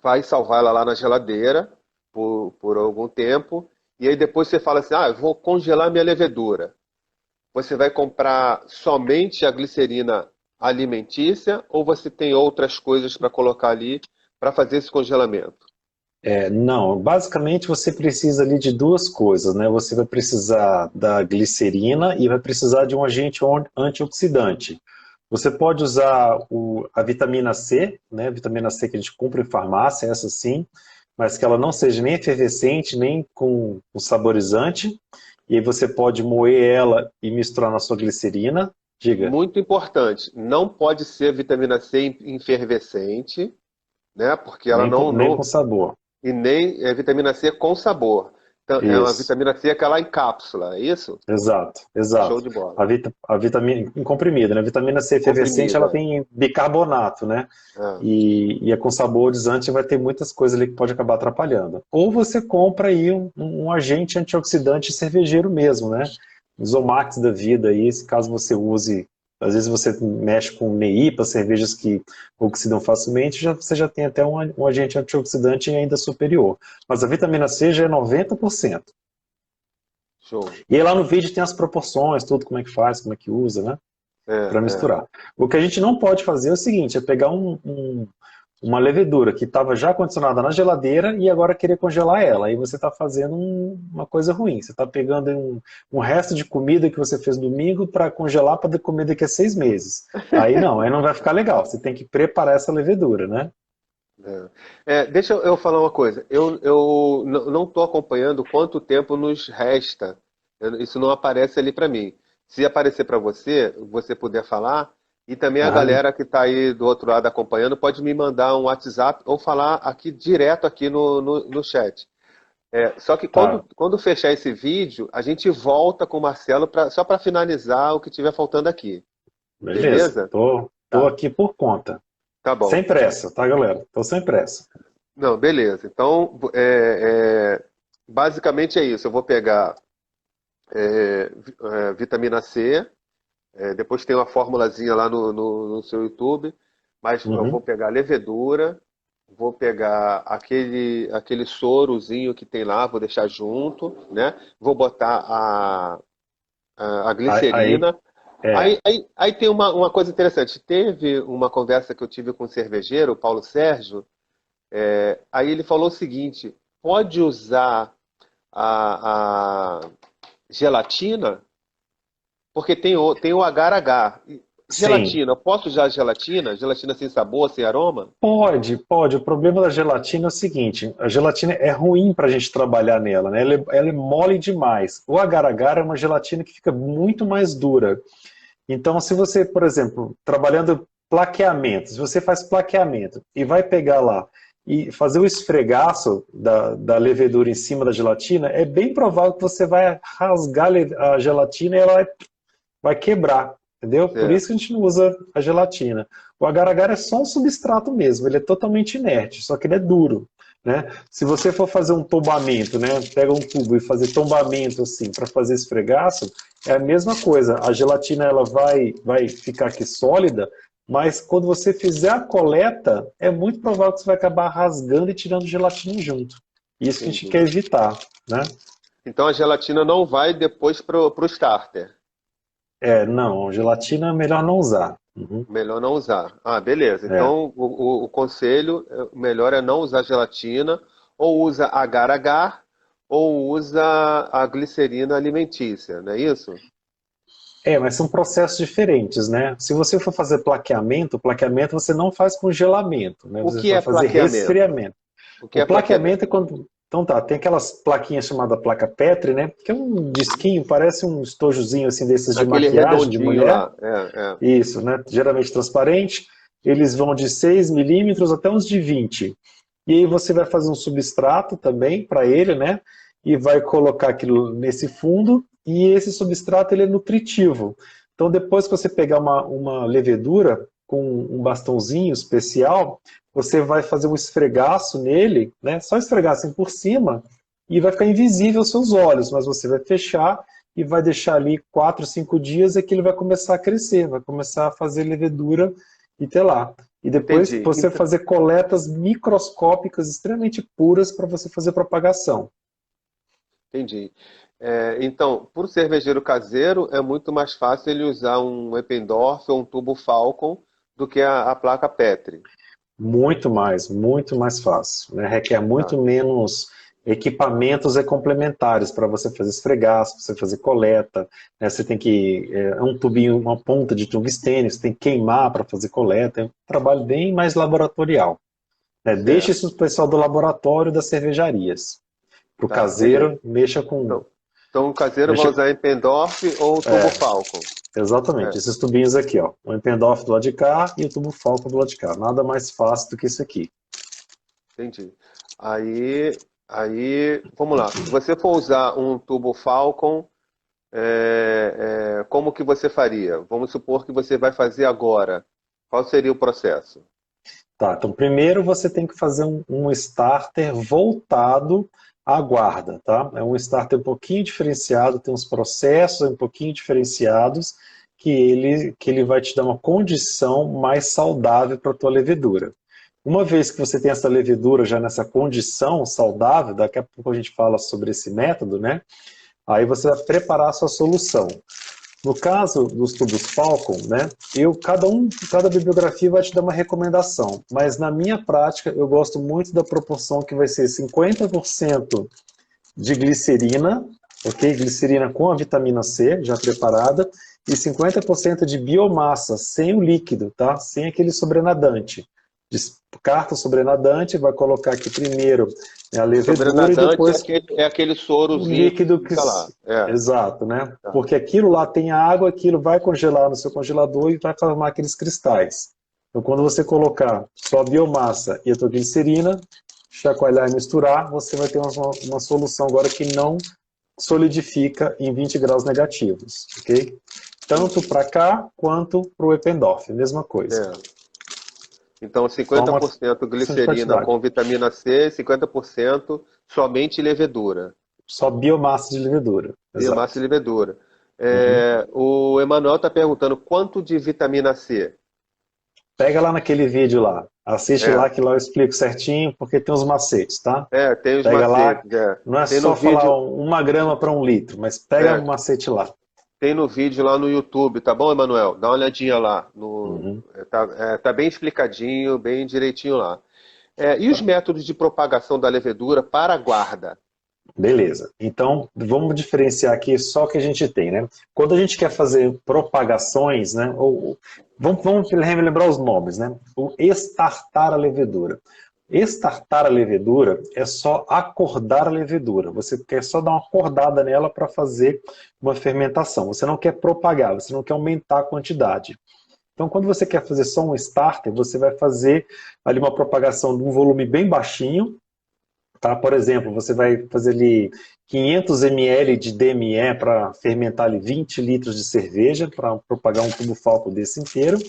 vai salvar ela lá na geladeira por algum tempo, e aí depois você fala assim, eu vou congelar minha levedura. Você vai comprar somente a glicerina alimentícia ou você tem outras coisas para colocar ali para fazer esse congelamento? Não, basicamente você precisa ali de duas coisas, né? Você vai precisar da glicerina e vai precisar de um agente antioxidante. Você pode usar a vitamina C, né? Vitamina C que a gente compra em farmácia, essa sim, mas que ela não seja nem efervescente, nem com saborizante. E aí você pode moer ela e misturar na sua glicerina. Diga. muito importante, não pode ser vitamina C em efervescente, né? Porque ela Nem com sabor. e nem é vitamina C com sabor. Então, é uma Isso. vitamina C aquela em cápsula, é isso? Exato, Show exato. de bola. A vitamina, em comprimido, né? A vitamina C efervescente, ela Comprimida. tem bicarbonato, né? É. E é com saborizante, vai ter muitas coisas ali que pode acabar atrapalhando. Ou você compra aí um agente antioxidante cervejeiro mesmo, né? Isomax da vida aí, se caso você use, às vezes você mexe com NEIPA, cervejas que oxidam facilmente, você já tem até um agente antioxidante ainda superior. Mas a vitamina C já é 90%. Show. E aí lá no vídeo tem as proporções, tudo, como é que faz, como é que usa, né? É, Para é. misturar. O que a gente não pode fazer é o seguinte, é pegar uma levedura que estava já condicionada na geladeira e agora querer congelar ela. Aí você está fazendo uma coisa ruim. Você está pegando um resto de comida que você fez domingo para congelar para comer daqui a 6 meses. Aí não vai ficar legal. Você tem que preparar essa levedura, né? Deixa eu falar uma coisa. Eu não estou acompanhando quanto tempo nos resta. Isso não aparece ali para mim. Se aparecer para você, você puder falar, e também a Ah, galera que está aí do outro lado acompanhando pode me mandar um WhatsApp ou falar aqui direto aqui no chat. Só que tá. quando fechar esse vídeo, a gente volta com o Marcelo só para finalizar o que tiver faltando aqui. Beleza. Beleza? Tô Tá, aqui por conta. tá bom. Sem pressa, tá, galera? Tô sem pressa. Não, beleza. Então, basicamente é isso. Eu vou pegar vitamina C, depois tem uma formulazinha lá no seu YouTube, mas eu vou Uhum. pegar levedura, vou pegar aquele sorozinho que tem lá, vou deixar junto, né? Vou botar a Aí, glicerina. é, Aí tem uma coisa interessante. Teve uma conversa que eu tive com o cervejeiro, o Paulo Sérgio. Aí ele falou o seguinte: pode usar a gelatina, porque tem o agar-agar. sim. Gelatina, eu posso usar gelatina? Gelatina sem sabor, sem aroma? Pode, pode. O problema da gelatina é o seguinte: a gelatina é ruim para a gente trabalhar nela, né? Ela é mole demais. O agar-agar é uma gelatina que fica muito mais dura. Então, se você, por exemplo, trabalhando plaqueamento, se você faz plaqueamento e vai pegar lá e fazer o esfregaço da levedura em cima da gelatina, é bem provável que você vai rasgar a gelatina e ela vai quebrar, entendeu? Por isso Certo. que a gente não usa a gelatina. O agar-agar é só um substrato mesmo, ele é totalmente inerte, só que ele é duro. Né? Se você for fazer um tombamento, né, pega um tubo e fazer tombamento assim para fazer esfregaço, é a mesma coisa. A gelatina ela vai ficar aqui sólida, mas quando você fizer a coleta, é muito provável que você vai acabar rasgando e tirando gelatina junto. Isso que a gente Entendi. quer evitar, né? Então a gelatina não vai depois pro starter. Não, gelatina é melhor não usar. Uhum. Melhor não usar. Ah, beleza. É. Então o conselho, o melhor é não usar gelatina, ou usa agar-agar, ou usa a glicerina alimentícia, não é isso? Mas são processos diferentes, né? Se você for fazer plaqueamento você não faz congelamento, né? O Você que vai é fazer plaqueamento? resfriamento. O que O é plaqueamento? plaqueamento é quando. Então tá, tem aquelas plaquinhas chamadas placa Petri, né? Que é um disquinho, parece um estojozinho assim desses de Aquele maquiagem de redondinho mulher. lá. É. Isso, né? Geralmente transparente. Eles vão de 6 milímetros até uns de 20. E aí você vai fazer um substrato também para ele, né? E vai colocar aquilo nesse fundo. E esse substrato ele é nutritivo. Então depois que você pegar uma levedura com um bastãozinho especial, você vai fazer um esfregaço nele, né? Só esfregar assim por cima e vai ficar invisível aos seus olhos, mas você vai fechar e vai deixar ali 4, 5 dias e que ele vai começar a crescer, vai começar a fazer levedura e ter lá. E depois Entendi. você fazer coletas microscópicas extremamente puras para você fazer propagação. Entendi. Então, para o cervejeiro caseiro, é muito mais fácil ele usar um Eppendorf ou um tubo Falcon do que a placa Petri. Muito mais fácil. Né? Requer Tá. muito menos equipamentos complementares para você fazer esfregaço, para você fazer coleta. Né? Você tem que. Um tubinho, uma ponta de tungstênio, você tem que queimar para fazer coleta. É um trabalho bem mais laboratorial. Né? Deixe Certo. isso para o pessoal do laboratório das cervejarias. Para o Tá, beleza. caseiro, mexa com. Então o caseiro vai Mexa, usar Eppendorf ou tubo Falcon. Exatamente, É, esses tubinhos aqui, ó. O Eppendorf do lado de cá e o tubo Falcon do lado de cá. Nada mais fácil do que isso aqui. entendi. Aí, vamos lá. Se você for usar um tubo Falcon, como que você faria? Vamos supor que você vai fazer agora. Qual seria o processo? Tá, então primeiro você tem que fazer um starter voltado à guarda, tá? É um starter um pouquinho diferenciado, tem uns processos um pouquinho diferenciados que ele vai te dar uma condição mais saudável para a tua levedura. Uma vez que você tem essa levedura já nessa condição saudável, daqui a pouco a gente fala sobre esse método, né? Aí você vai preparar a sua solução. No caso dos tubos Falcon, né, cada bibliografia vai te dar uma recomendação, mas na minha prática eu gosto muito da proporção que vai ser 50% de glicerina, ok? Glicerina com a vitamina C já preparada, e 50% de biomassa, sem o líquido, tá? Sem aquele sobrenadante. Descarta o sobrenadante, vai colocar aqui primeiro a levedura e Sobrenadante depois é aquele o sorozinho que líquido que. fica lá. Exato, né? Tá. Porque aquilo lá tem água, aquilo vai congelar no seu congelador e vai formar aqueles cristais. Então, quando você colocar só a biomassa e a tua glicerina, chacoalhar e misturar, você vai ter uma solução agora que não solidifica em 20 graus negativos, ok? Tanto para cá quanto para o Eppendorf, mesma coisa. É. Então, Só uma 50% questão de glicerina quantidade. com vitamina C, 50% somente levedura. Só biomassa de levedura, Biomassa exato. e levedura. Uhum. O Emanuel está perguntando quanto de vitamina C? Pega lá naquele vídeo lá, assiste É, lá que lá eu explico certinho, porque tem uns macetes, tá? tem os Pega lá, macetes. É. não é Tem no só falar vídeo, 1 grama para 1 litro, mas pega é, o macete lá. tem no vídeo lá no YouTube, tá bom, Emanuel? Dá uma olhadinha lá. Uhum. Tá bem explicadinho, bem direitinho lá. E os Tá. métodos de propagação da levedura para a guarda? Beleza. Então, vamos diferenciar aqui só o que a gente tem, né? Quando a gente quer fazer propagações, né? Vamos relembrar os nomes, né? O estartar a levedura. Estartar a levedura é só acordar a levedura. Você quer só dar uma acordada nela para fazer uma fermentação. Você não quer propagar, você não quer aumentar a quantidade. Então, quando você quer fazer só um starter, você vai fazer ali uma propagação de um volume bem baixinho, tá? Por exemplo, você vai fazer ali 500 ml de DME para fermentar ali 20 litros de cerveja, para propagar um tubo Falco desse inteiro,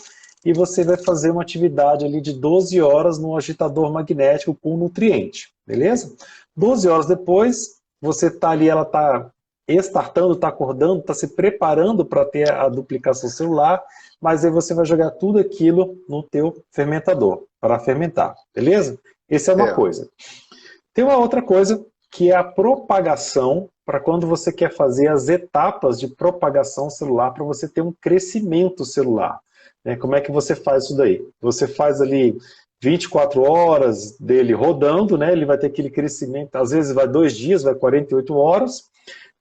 e você vai fazer uma atividade ali de 12 horas no agitador magnético com nutriente, beleza? 12 horas depois, você está ali, ela está estartando, está acordando, está se preparando para ter a duplicação celular, mas aí você vai jogar tudo aquilo no teu fermentador para fermentar, beleza? Essa é uma Certo. coisa. Tem uma outra coisa que é a propagação, para quando você quer fazer as etapas de propagação celular, para você ter um crescimento celular. Né? Como é que você faz isso daí? Você faz ali 24 horas dele rodando, né? Ele vai ter aquele crescimento, às vezes vai 2 dias, vai 48 horas,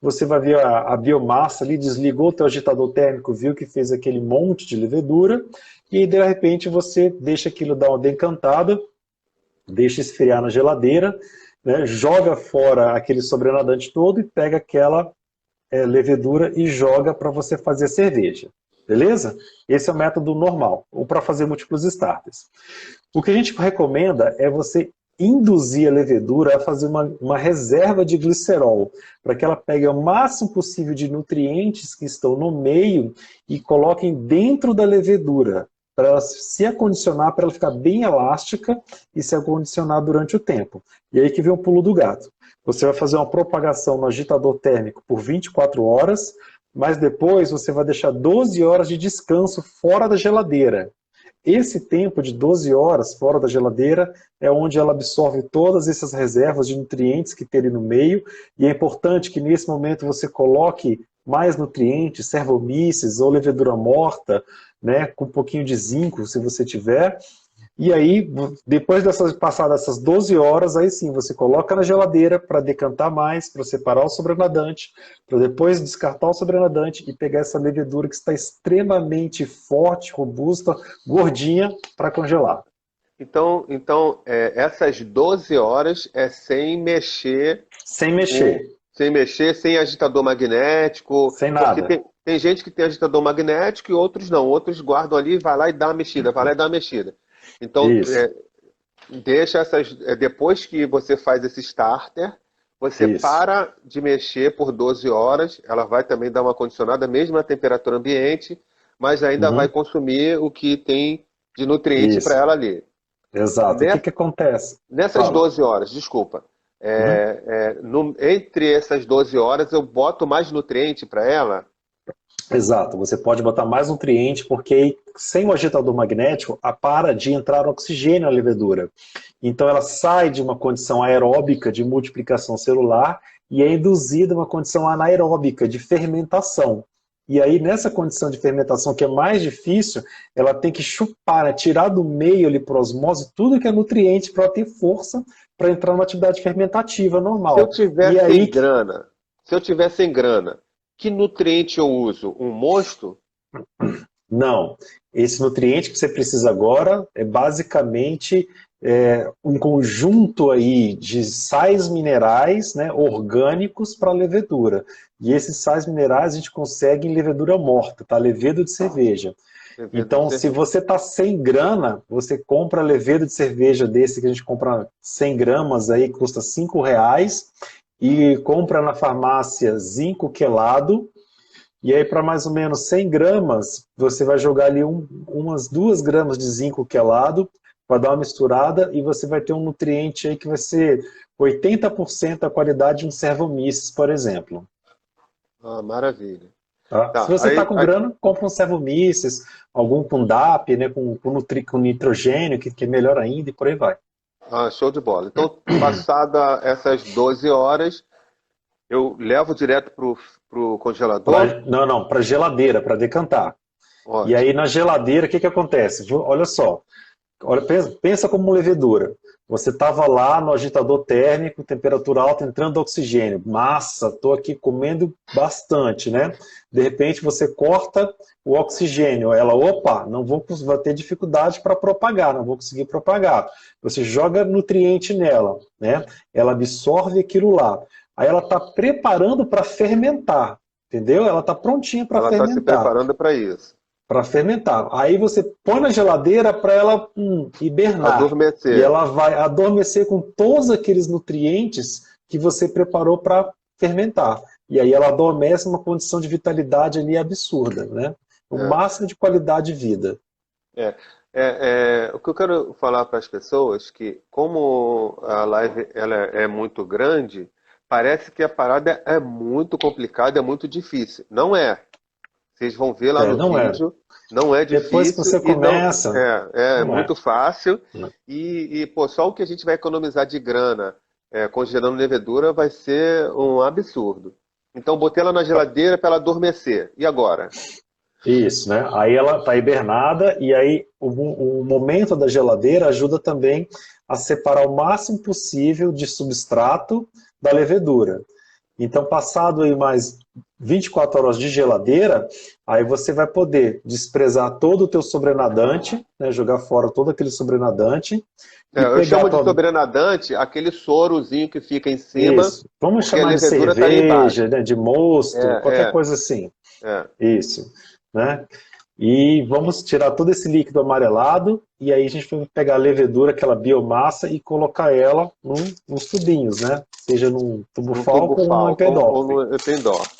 você vai ver a biomassa ali, desligou o teu agitador térmico, viu que fez aquele monte de levedura, e de repente você deixa aquilo dar uma decantada, deixa esfriar na geladeira, né, joga fora aquele sobrenadante todo e pega aquela levedura e joga para você fazer cerveja. Beleza? Esse é o método normal, ou para fazer múltiplos starters. O que a gente recomenda é você induzir a levedura a fazer uma reserva de glicerol, para que ela pegue o máximo possível de nutrientes que estão no meio e coloquem dentro da levedura, para ela se acondicionar, para ela ficar bem elástica e se acondicionar durante o tempo. E aí que vem o pulo do gato. Você vai fazer uma propagação no agitador térmico por 24 horas, mas depois você vai deixar 12 horas de descanso fora da geladeira. Esse tempo de 12 horas fora da geladeira é onde ela absorve todas essas reservas de nutrientes que tem ali no meio, e é importante que nesse momento você coloque mais nutrientes, servomíceis ou levedura morta, né, com um pouquinho de zinco, se você tiver. E aí, depois dessas passadas essas 12 horas, aí sim, você coloca na geladeira para decantar mais, para separar o sobrenadante, para depois descartar o sobrenadante e pegar essa levedura que está extremamente forte, robusta, gordinha, para congelar. Então, essas 12 horas é sem mexer Sem o, mexer. Sem mexer, sem agitador magnético, sem porque nada. tem gente que tem agitador magnético e outros não. Outros guardam ali, vai lá e dá uma mexida, vai lá e dá uma mexida. Então, Isso, deixa depois que você faz esse starter, você isso, para de mexer por 12 horas, ela vai também dar uma condicionada, mesmo na temperatura ambiente, mas ainda vai uhum, consumir o que tem de nutriente para isso, ela ali. exato. O que Ne- que acontece? Nessas Fala. 12 horas, desculpa, Uhum. entre essas 12 horas eu boto mais nutriente para ela. Exato, você pode botar mais nutriente, porque aí, sem o agitador magnético, a para de entrar oxigênio na levedura. Então ela sai de uma condição aeróbica de multiplicação celular e é induzida a uma condição anaeróbica de fermentação. E aí, nessa condição de fermentação, que é mais difícil, ela tem que chupar, né, tirar do meio ali por osmose tudo que é nutriente para ela ter força para entrar numa atividade fermentativa Se eu normal. tiver E sem aí, grana, se eu tiver sem grana, que nutriente eu uso? Um mosto? não. Esse nutriente que você precisa agora é basicamente um conjunto aí de sais minerais, né, orgânicos para levedura. E esses sais minerais a gente consegue em levedura morta, tá? Levedo de cerveja. Levedo de Então, se cerveja. você está sem grana, você compra levedo de cerveja desse que a gente compra 100 gramas aí, custa R$ 5, e compra na farmácia zinco quelado, e aí, para mais ou menos 100 gramas, você vai jogar ali umas 2 gramas de zinco quelado, vai dar uma misturada e você vai ter um nutriente aí que vai ser 80% da qualidade de um Servomices, por exemplo. Ah, maravilha. Tá? Se Tá, você está com grana, compra um Servomices, algum com DAP, né, com nitrogênio, que é melhor ainda, e por aí vai. show de bola. Então, passada essas 12 horas, eu levo direto pro congelador? Não, não, para geladeira, para decantar. E aí Ótimo. na geladeira, o que que acontece? Olha só, olha, pensa como levedura. Você estava lá no agitador térmico, temperatura alta, entrando oxigênio. Massa, estou aqui comendo bastante, né? De repente você corta o oxigênio. Ela, opa, não vou vai ter dificuldade para propagar, não vou conseguir propagar. Você joga nutriente nela, né? Ela absorve aquilo lá. Aí ela está preparando para fermentar, entendeu? Ela está prontinha para Ela está se fermentar preparando para isso. para fermentar. Aí você põe na geladeira para ela hibernar. E Adormecer. ela vai adormecer com todos aqueles nutrientes que você preparou para fermentar. E aí ela adormece numa condição de vitalidade ali absurda, né? O É, máximo de qualidade de vida. é, o que eu quero falar para as pessoas que, como a live ela é muito grande, parece que a parada é muito complicada, é muito difícil. Não é. Vocês vão ver lá É, no não é. vídeo, não é Depois que difícil você e não começa, é não é. muito fácil. Pô, só o que a gente vai economizar de grana congelando levedura vai ser um absurdo. Então, botei ela na geladeira para ela adormecer. E agora? Isso, né? Aí ela está hibernada e aí o momento da geladeira ajuda também a separar o máximo possível de substrato da levedura. Então, passado aí mais 24 horas de geladeira, aí você vai poder desprezar todo o teu sobrenadante, né, jogar fora todo aquele sobrenadante e Eu pegar a chamo de tua... sobrenadante aquele sorozinho que fica em cima, Isso, vamos porque a chamar de levedura está ali cerveja, embaixo. né, de mosto, É, qualquer é, coisa assim. é. Isso, né? E vamos tirar todo esse líquido amarelado e aí a gente vai pegar a levedura, aquela biomassa e colocar ela nos tubinhos, né? Seja num tubo No tubo Falcon ou num Falcon ou Empedorf. no Eppendorf.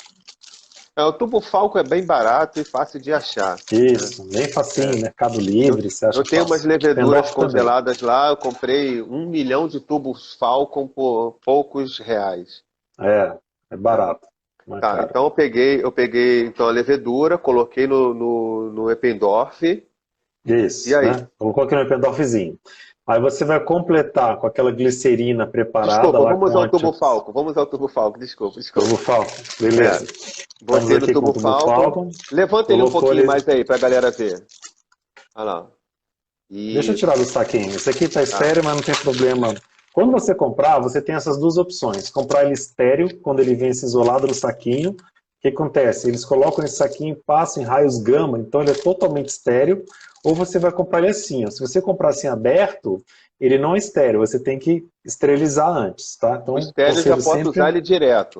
O tubo Falcon é bem barato e fácil de achar, né? Isso, bem facinho, Mercado Eu, Livre, você eu acha tenho umas fácil. leveduras Pendorf também. congeladas lá, eu comprei 1 milhão de tubos Falcon por poucos reais. É Né? barato, não é Tá, caro. então eu peguei então a levedura, coloquei no Eppendorf, e Isso, aí? né? Colocou aqui no Pendorfzinho. Aí você vai completar com aquela glicerina preparada Desculpa, lá vamos com ao tubo Falcon, desculpa, tubo desculpa. Falcon. É, Beleza. Estamos botei no aqui com o tubo tubo Falcon, Falcon. levanta ele um Colocou pouquinho ele. mais aí pra galera ver. Olha lá, Deixa eu tirar do isso, saquinho. Esse aqui está tá. estéreo, mas não tem problema. Quando você comprar, você tem essas duas opções. Comprar ele estéreo, quando ele vem isolado no saquinho. O que acontece? Eles colocam esse saquinho e passam em raios gama, então ele é totalmente estéreo. Ou você vai comprar ele assim. Ó. Se você comprar assim aberto, ele não é estéreo. Você tem que esterilizar antes, tá? O Então, estéreo eu já conselho posso usar sempre ele direto.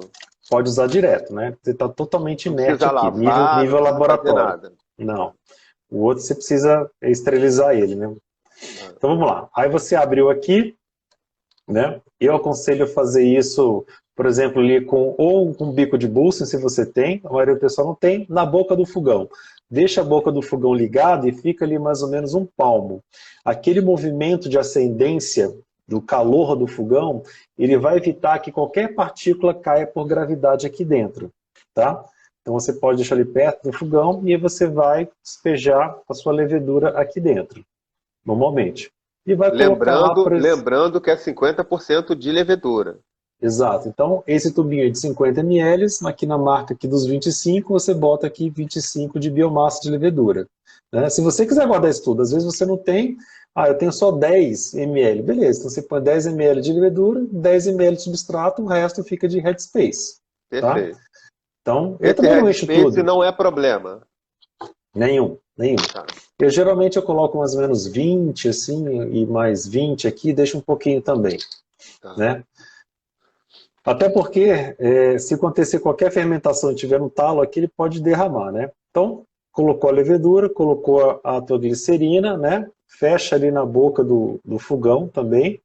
pode usar direto, né? Você está totalmente Não inerte precisa aqui, lavar, nível não precisa fazer laboratório. nada. Não. O outro você precisa esterilizar ele, né? Ah, Então vamos lá. Aí você abriu aqui, né? Eu aconselho fazer isso, por exemplo, ali ou com bico de bolsa, se você tem, a maioria do pessoal não tem, na boca do fogão. Deixa a boca do fogão ligada e fica ali mais ou menos um palmo. Aquele movimento de ascendência do calor do fogão, ele vai evitar que qualquer partícula caia por gravidade aqui dentro, tá? Então você pode deixar ali perto do fogão e aí você vai despejar a sua levedura aqui dentro, normalmente. E vai colocar lá, lembrando que é 50% de levedura. Exato. Então, esse tubinho é de 50 ml, aqui na marca aqui dos 25, você bota aqui 25 de biomassa de levedura. Né? Se você quiser guardar isso tudo, às vezes você não tem, eu tenho só 10 ml. Beleza, então você põe 10 ml de levedura, 10 ml de substrato, o resto fica de headspace. Tá? Perfeito. Então, eu Esse também não encho headspace tudo. não é problema. Nenhum. Tá. Eu geralmente eu coloco mais ou menos 20, assim, e mais 20 aqui, deixo um pouquinho também. Tá. Né? Até porque, se acontecer qualquer fermentação e tiver um talo aqui, ele pode derramar, né? Então, colocou a levedura, colocou a tua glicerina, né? Fecha ali na boca do fogão também,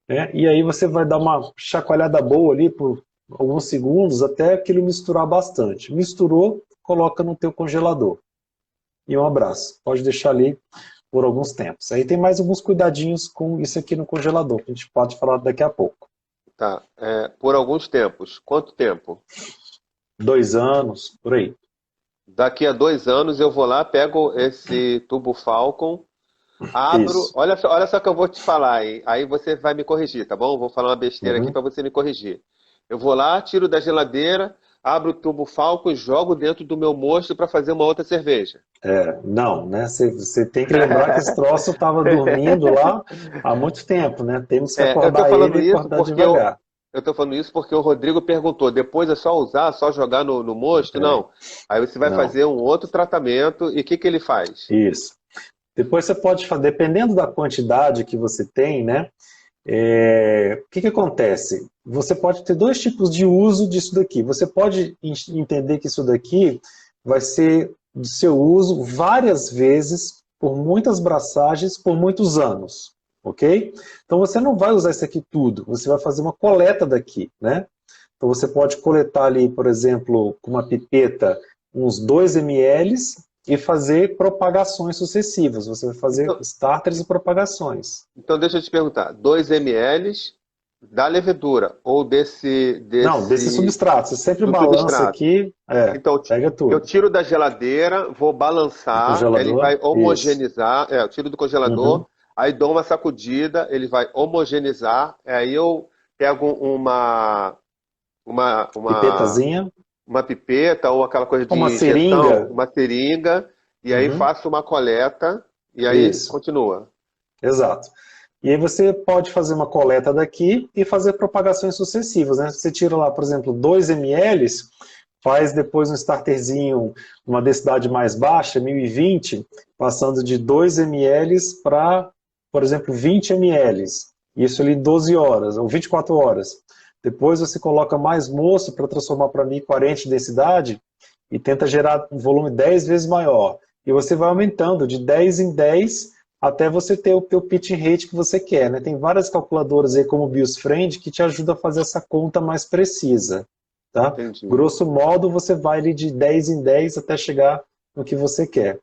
né? E aí você vai dar uma chacoalhada boa ali por alguns segundos até aquilo misturar bastante. Misturou, coloca no teu congelador. E um abraço. Pode deixar ali por alguns tempos. Aí tem mais alguns cuidadinhos com isso aqui no congelador, que a gente pode falar daqui a pouco. Tá. Por alguns tempos. Quanto tempo? 2 anos, por aí. Daqui a 2 anos eu vou lá, pego esse tubo Falcon, abro. Isso. Olha só que eu vou te falar, hein? Aí você vai me corrigir, tá bom? Vou falar uma besteira aqui Uhum. para você me corrigir. Eu vou lá, tiro da geladeira, abro o tubo Falcon e jogo dentro do meu mosto para fazer uma outra cerveja. Não, né? Você tem que lembrar que esse troço estava dormindo lá há muito tempo, né? Temos que Eu tô acordar falando ele e isso acordar porque devagar. eu tô falando isso porque o Rodrigo perguntou, depois é só usar, só jogar no mosto? É, Não. Aí você vai não, fazer um outro tratamento e o que que ele faz? isso. Depois você pode fazer, dependendo da quantidade que você tem, né? O que que acontece? Você pode ter 2 tipos de uso disso daqui. Você pode entender que isso daqui vai ser de seu uso várias vezes, por muitas braçagens, por muitos anos, ok? Então você não vai usar isso aqui tudo, você vai fazer uma coleta daqui, né? Então você pode coletar ali, por exemplo, com uma pipeta, uns 2 ml e fazer propagações sucessivas. Você vai fazer Então, starters e propagações. então deixa eu te perguntar, 2 ml da levedura ou Não, desse desse substrato. Você sempre do balança substrato. aqui, Então, pega eu tudo. tiro da geladeira, vou No balançar, ele congelador, vai isso. homogeneizar, eu tiro do congelador, Uhum. aí dou uma sacudida, ele vai homogeneizar, aí eu pego uma, uma, Pipetazinha, uma pipeta ou aquela coisa de uma injeção, seringa. uma seringa, e aí Uhum. faço uma coleta, e aí Isso, continua. exato. E aí você pode fazer uma coleta daqui e fazer propagações sucessivas, né? Você tira lá, por exemplo, 2 ml, faz depois um starterzinho, uma densidade mais baixa, 1020, passando de 2 ml para, por exemplo, 20 ml. Isso ali em 12 horas, ou 24 horas. Depois você coloca mais moço para transformar para 1040 de densidade e tenta gerar um volume 10 vezes maior. E você vai aumentando de 10 em 10 até você ter o teu pitch rate que você quer, né? Tem várias calculadoras aí como o BIOSFriend que te ajuda a fazer essa conta mais precisa, tá? Entendi. Grosso modo, você vai ali de 10 em 10 até chegar no que você quer.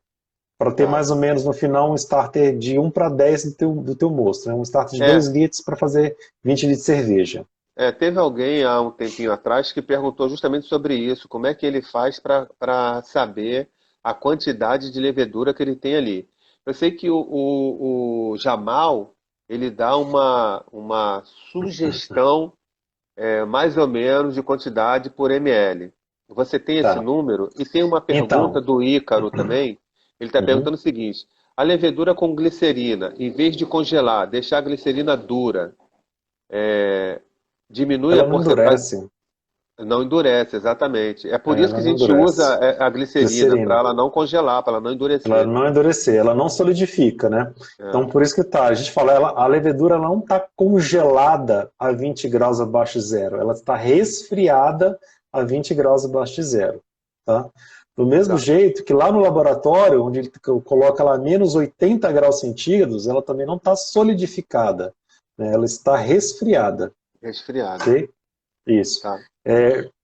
Para ter Tá. mais ou menos no final um starter de 1 para 10 do teu mosto, né? Um starter de 2 É, litros para fazer 20 litros de cerveja. teve alguém há um tempinho atrás que perguntou justamente sobre isso, como é que ele faz para saber a quantidade de levedura que ele tem ali. Eu sei que o Jamal, ele dá uma sugestão, mais ou menos, de quantidade por ml. Você tem esse Tá. número? E tem uma pergunta Então, do Ícaro também. Ele está uhum. perguntando o seguinte: a levedura com glicerina, em vez de congelar, deixar a glicerina dura, diminui a Ela não porcentagem. endurece. Não endurece, exatamente. É por isso que Ela a não gente usa endurece. a glicerina, para Glicerina. ela não congelar, para ela não Ela endurecer. não endurecer, ela não solidifica, né? Então, É, por isso que tá, a gente fala, a levedura ela não está congelada a 20 graus abaixo de zero, ela está resfriada a 20 graus abaixo de zero. Tá? Do mesmo Tá. jeito que lá no laboratório, onde ele coloca lá menos 80 graus centígrados, ela também não está solidificada, né? Ela está resfriada. Resfriada. Ok? Isso. Tá.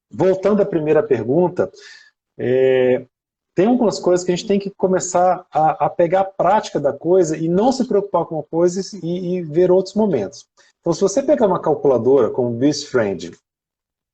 Voltando à primeira pergunta, tem algumas coisas que a gente tem que começar a pegar a prática da coisa e não se preocupar com uma coisa e ver outros momentos. Então, se você pegar uma calculadora como o BizFriend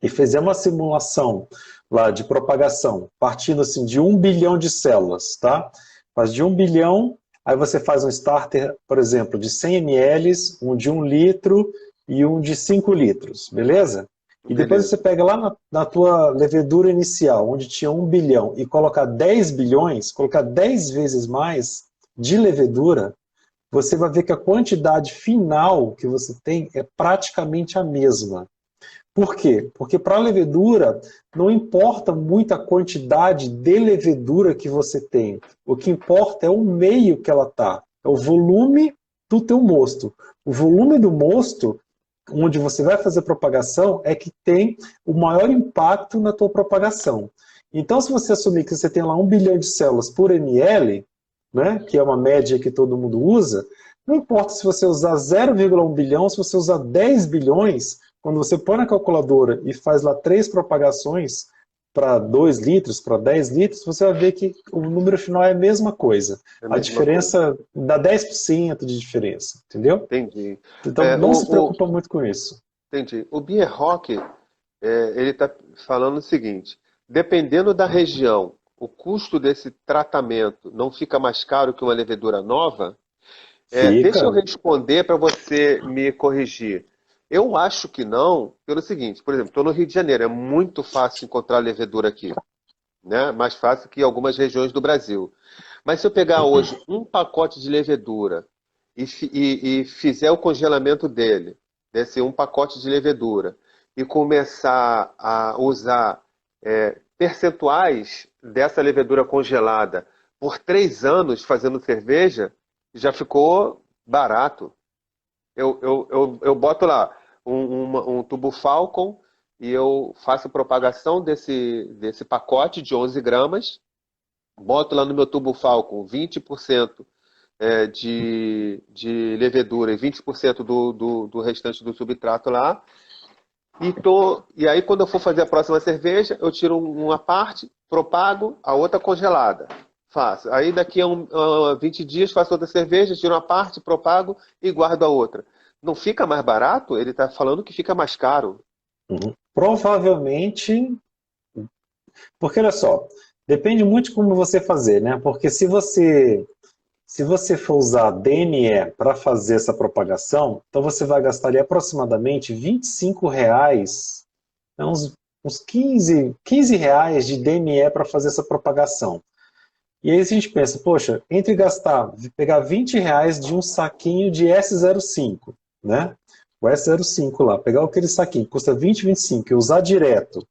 e fizer uma simulação lá de propagação, partindo assim de 1 bilhão de células, tá? Faz de 1 bilhão, aí você faz um starter, por exemplo, de 100 ml, um de 1 litro e um de 5 litros, beleza? E depois Beleza. você pega lá na tua levedura inicial, onde tinha 1 bilhão, e colocar 10 bilhões, colocar 10 vezes mais de levedura, você vai ver que a quantidade final que você tem é praticamente a mesma. Por quê? Porque para a levedura não importa muito a quantidade de levedura que você tem. O que importa é o meio que ela está. É o volume do teu mosto. O volume do mosto, onde você vai fazer propagação, é que tem o maior impacto na tua propagação. Então, se você assumir que você tem lá 1 bilhão de células por ml, né, que é uma média que todo mundo usa, não importa se você usar 0,1 bilhão, se você usar 10 bilhões, quando você põe na calculadora e faz lá 3 propagações para 2 litros, para 10 litros, você vai ver que o número final é a mesma coisa. É a A mesma coisa. diferença dá 10% de diferença, entendeu? Entendi. Então É, não se preocupa muito com isso. entendi. O Bierhock, ele está falando o seguinte: dependendo da região, o custo desse tratamento não fica mais caro que uma levedura nova? Deixa eu Fica. responder para você me corrigir. Eu acho que não, pelo seguinte, por exemplo, estou no Rio de Janeiro, é muito fácil encontrar levedura aqui, né? Mais fácil que algumas regiões do Brasil. Mas se eu pegar hoje um pacote de levedura e fizer o congelamento dele, desse um pacote de levedura, e começar a usar percentuais dessa levedura congelada por 3 anos fazendo cerveja, já ficou barato. Eu boto lá um tubo Falcon e eu faço propagação desse pacote de 11 gramas, boto lá no meu tubo Falcon 20% de levedura e 20% do restante do substrato lá. E aí, quando eu for fazer a próxima cerveja, eu tiro uma parte, propago, a outra congelada. Faço. Aí, daqui a 20 dias, faço outra cerveja, tiro uma parte, propago e guardo a outra. Não fica mais barato? Ele está falando que fica mais caro. Uhum. Provavelmente, porque olha só, depende muito de como você fazer, né? Porque se você for usar DME para fazer essa propagação, então você vai gastar ali aproximadamente R$ 25, né, uns 15 reais de DME para fazer essa propagação. E aí a gente pensa, poxa, entre pegar R$ 20 de um saquinho de S05, né? O S05 lá, pegar aquele saquinho que custa 20, 25 e usar direto,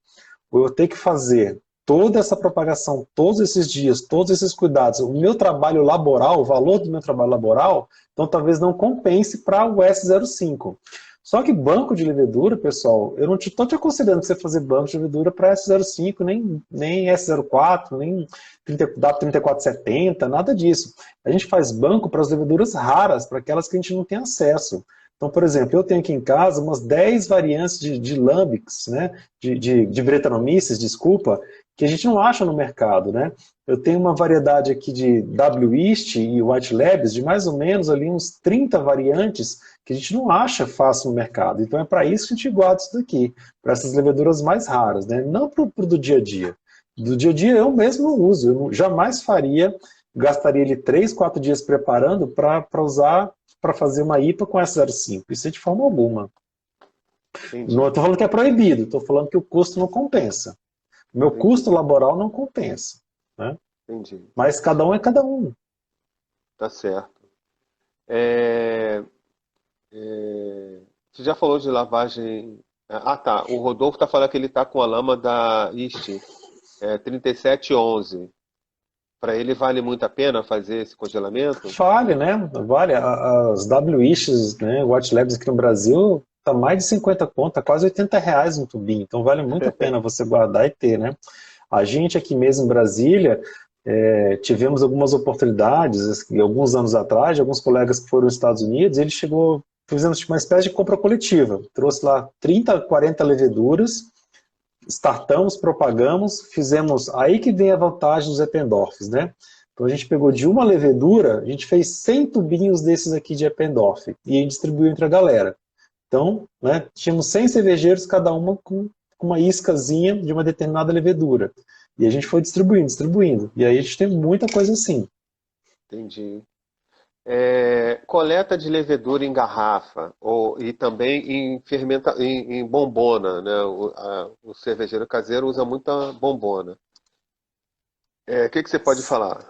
ou eu ter que fazer toda essa propagação, todos esses dias, todos esses cuidados, o meu trabalho laboral, o valor do meu trabalho laboral, então talvez não compense para o S05. Só que banco de levedura, pessoal, eu não estou te aconselhando você fazer banco de levedura para S05, nem S04, nem 3470, nada disso. A gente faz banco para as leveduras raras, para aquelas que a gente não tem acesso. Então, por exemplo, eu tenho aqui em casa umas 10 variantes de lambics, né, de Brettanomyces, desculpa, que a gente não acha no mercado, né? Eu tenho uma variedade aqui de W-East e White Labs de mais ou menos ali uns 30 variantes que a gente não acha fácil no mercado. Então é para isso que a gente guarda isso daqui, para essas leveduras mais raras, né? Não para o do dia a dia. Do dia a dia eu mesmo não uso, eu jamais gastaria ele 3, 4 dias preparando para usar, para fazer uma IPA com S05. Isso é de forma alguma. Não Entendi. estou falando que é proibido, estou falando que o custo não compensa. O meu Entendi. custo laboral não compensa, né? Entendi. Mas cada um é cada um. Tá certo. É, Você já falou de lavagem. Ah, tá. O Rodolfo tá falando que ele tá com a lama da East 3711. Para ele vale muito a pena fazer esse congelamento? Vale, né? Vale. As WISHs, né, Watch Labs aqui no Brasil, tá mais de 50 conto, tá quase R$ 80 um tubinho, então vale muito a pena você guardar e ter, né? A gente aqui mesmo em Brasília, tivemos algumas oportunidades, assim, alguns anos atrás, de alguns colegas que foram aos Estados Unidos, ele chegou, fizemos tipo, uma espécie de compra coletiva, trouxe lá 30, 40 leveduras, startamos, propagamos, fizemos, aí que vem a vantagem dos Eppendorfs, né? Então a gente pegou de uma levedura, a gente fez 100 tubinhos desses aqui de Eppendorf e aí distribuiu entre a galera. Então, né, tínhamos 100 cervejeiros, cada uma com uma iscazinha de uma determinada levedura. E a gente foi distribuindo, distribuindo. E aí a gente tem muita coisa assim. Entendi. Coleta de levedura em garrafa e também em bombona, né? O cervejeiro caseiro usa muita bombona. O que você pode falar?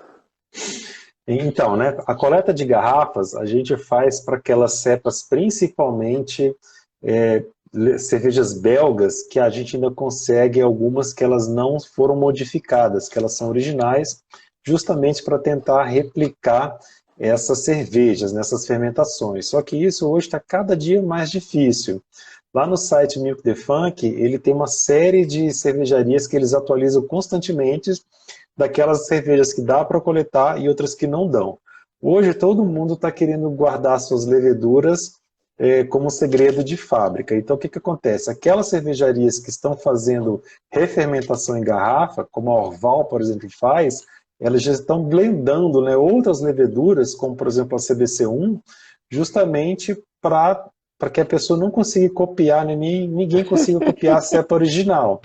Então, né, a coleta de garrafas a gente faz para aquelas cepas, principalmente cervejas belgas, que a gente ainda consegue algumas que elas não foram modificadas, que elas são originais, justamente para tentar replicar essas cervejas, nessas fermentações. Só que isso hoje está cada dia mais difícil. Lá no site Milk the Funk, ele tem uma série de cervejarias que eles atualizam constantemente, daquelas cervejas que dá para coletar e outras que não dão. Hoje todo mundo está querendo guardar suas leveduras como segredo de fábrica. Então o que acontece? Aquelas cervejarias que estão fazendo refermentação em garrafa, como a Orval, por exemplo, faz, elas já estão blendando, né, outras leveduras, como por exemplo a CBC1, justamente para que a pessoa não consiga copiar, né, ninguém consiga copiar a cepa original.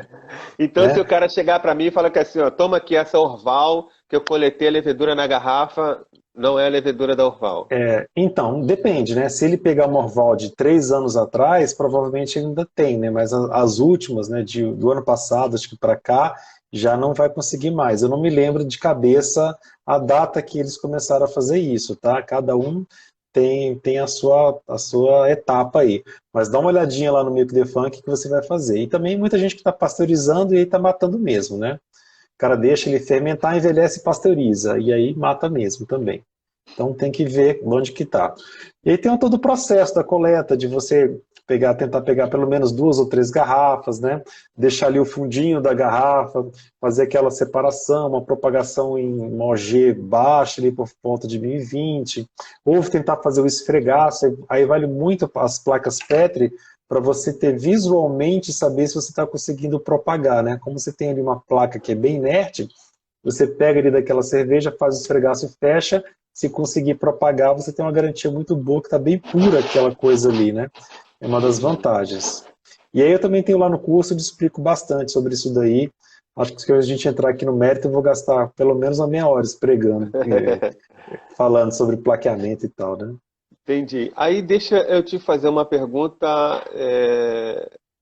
Então, Né? se o cara chegar para mim e falar que assim, ó, toma aqui essa Orval, que eu coletei a levedura na garrafa, não é a levedura da Orval. Então, depende, né? Se ele pegar uma Orval de 3 anos atrás, provavelmente ainda tem, né? Mas as últimas, né, do ano passado, acho que para cá, já não vai conseguir mais. Eu não me lembro de cabeça a data que eles começaram a fazer isso, tá? Cada um tem a sua etapa aí. Mas dá uma olhadinha lá no Milk the Funk que você vai fazer. E também muita gente que está pasteurizando e aí está matando mesmo, né? O cara deixa ele fermentar, envelhece e pasteuriza. E aí mata mesmo também. Então tem que ver onde que está. E aí tem todo o processo da coleta, de você tentar pegar pelo menos 2 ou 3 garrafas, né? Deixar ali o fundinho da garrafa, fazer aquela separação, uma propagação em OG baixa ali por volta de 1020, ou tentar fazer o esfregaço, aí vale muito as placas Petri para você ter visualmente saber se você está conseguindo propagar, né? Como você tem ali uma placa que é bem inerte, você pega ali daquela cerveja, faz o esfregaço e fecha. Se conseguir propagar, você tem uma garantia muito boa que está bem pura aquela coisa ali, né? É uma das vantagens. E aí eu também tenho lá no curso, eu explico bastante sobre isso daí. Acho que se a gente entrar aqui no mérito, eu vou gastar pelo menos uma meia hora pregando, falando sobre plaqueamento e tal, né? Entendi. Aí deixa eu te fazer uma pergunta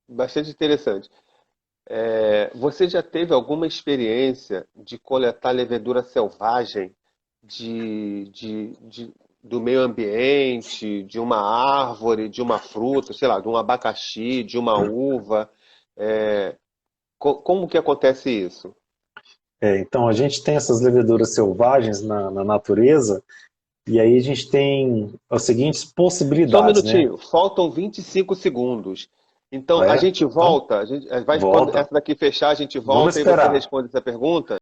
bastante interessante. Você já teve alguma experiência de coletar levedura selvagem do meio ambiente, de uma árvore, de uma fruta, sei lá, de um abacaxi, de uma uva? Como que acontece isso? Então, a gente tem essas leveduras selvagens na natureza, e aí a gente tem as seguintes Só um possibilidades, né? minutinho, faltam 25 segundos. Então a gente Então, volta, quando volta. essa daqui fechar, a gente Vamos volta e você esperar. responde essa pergunta.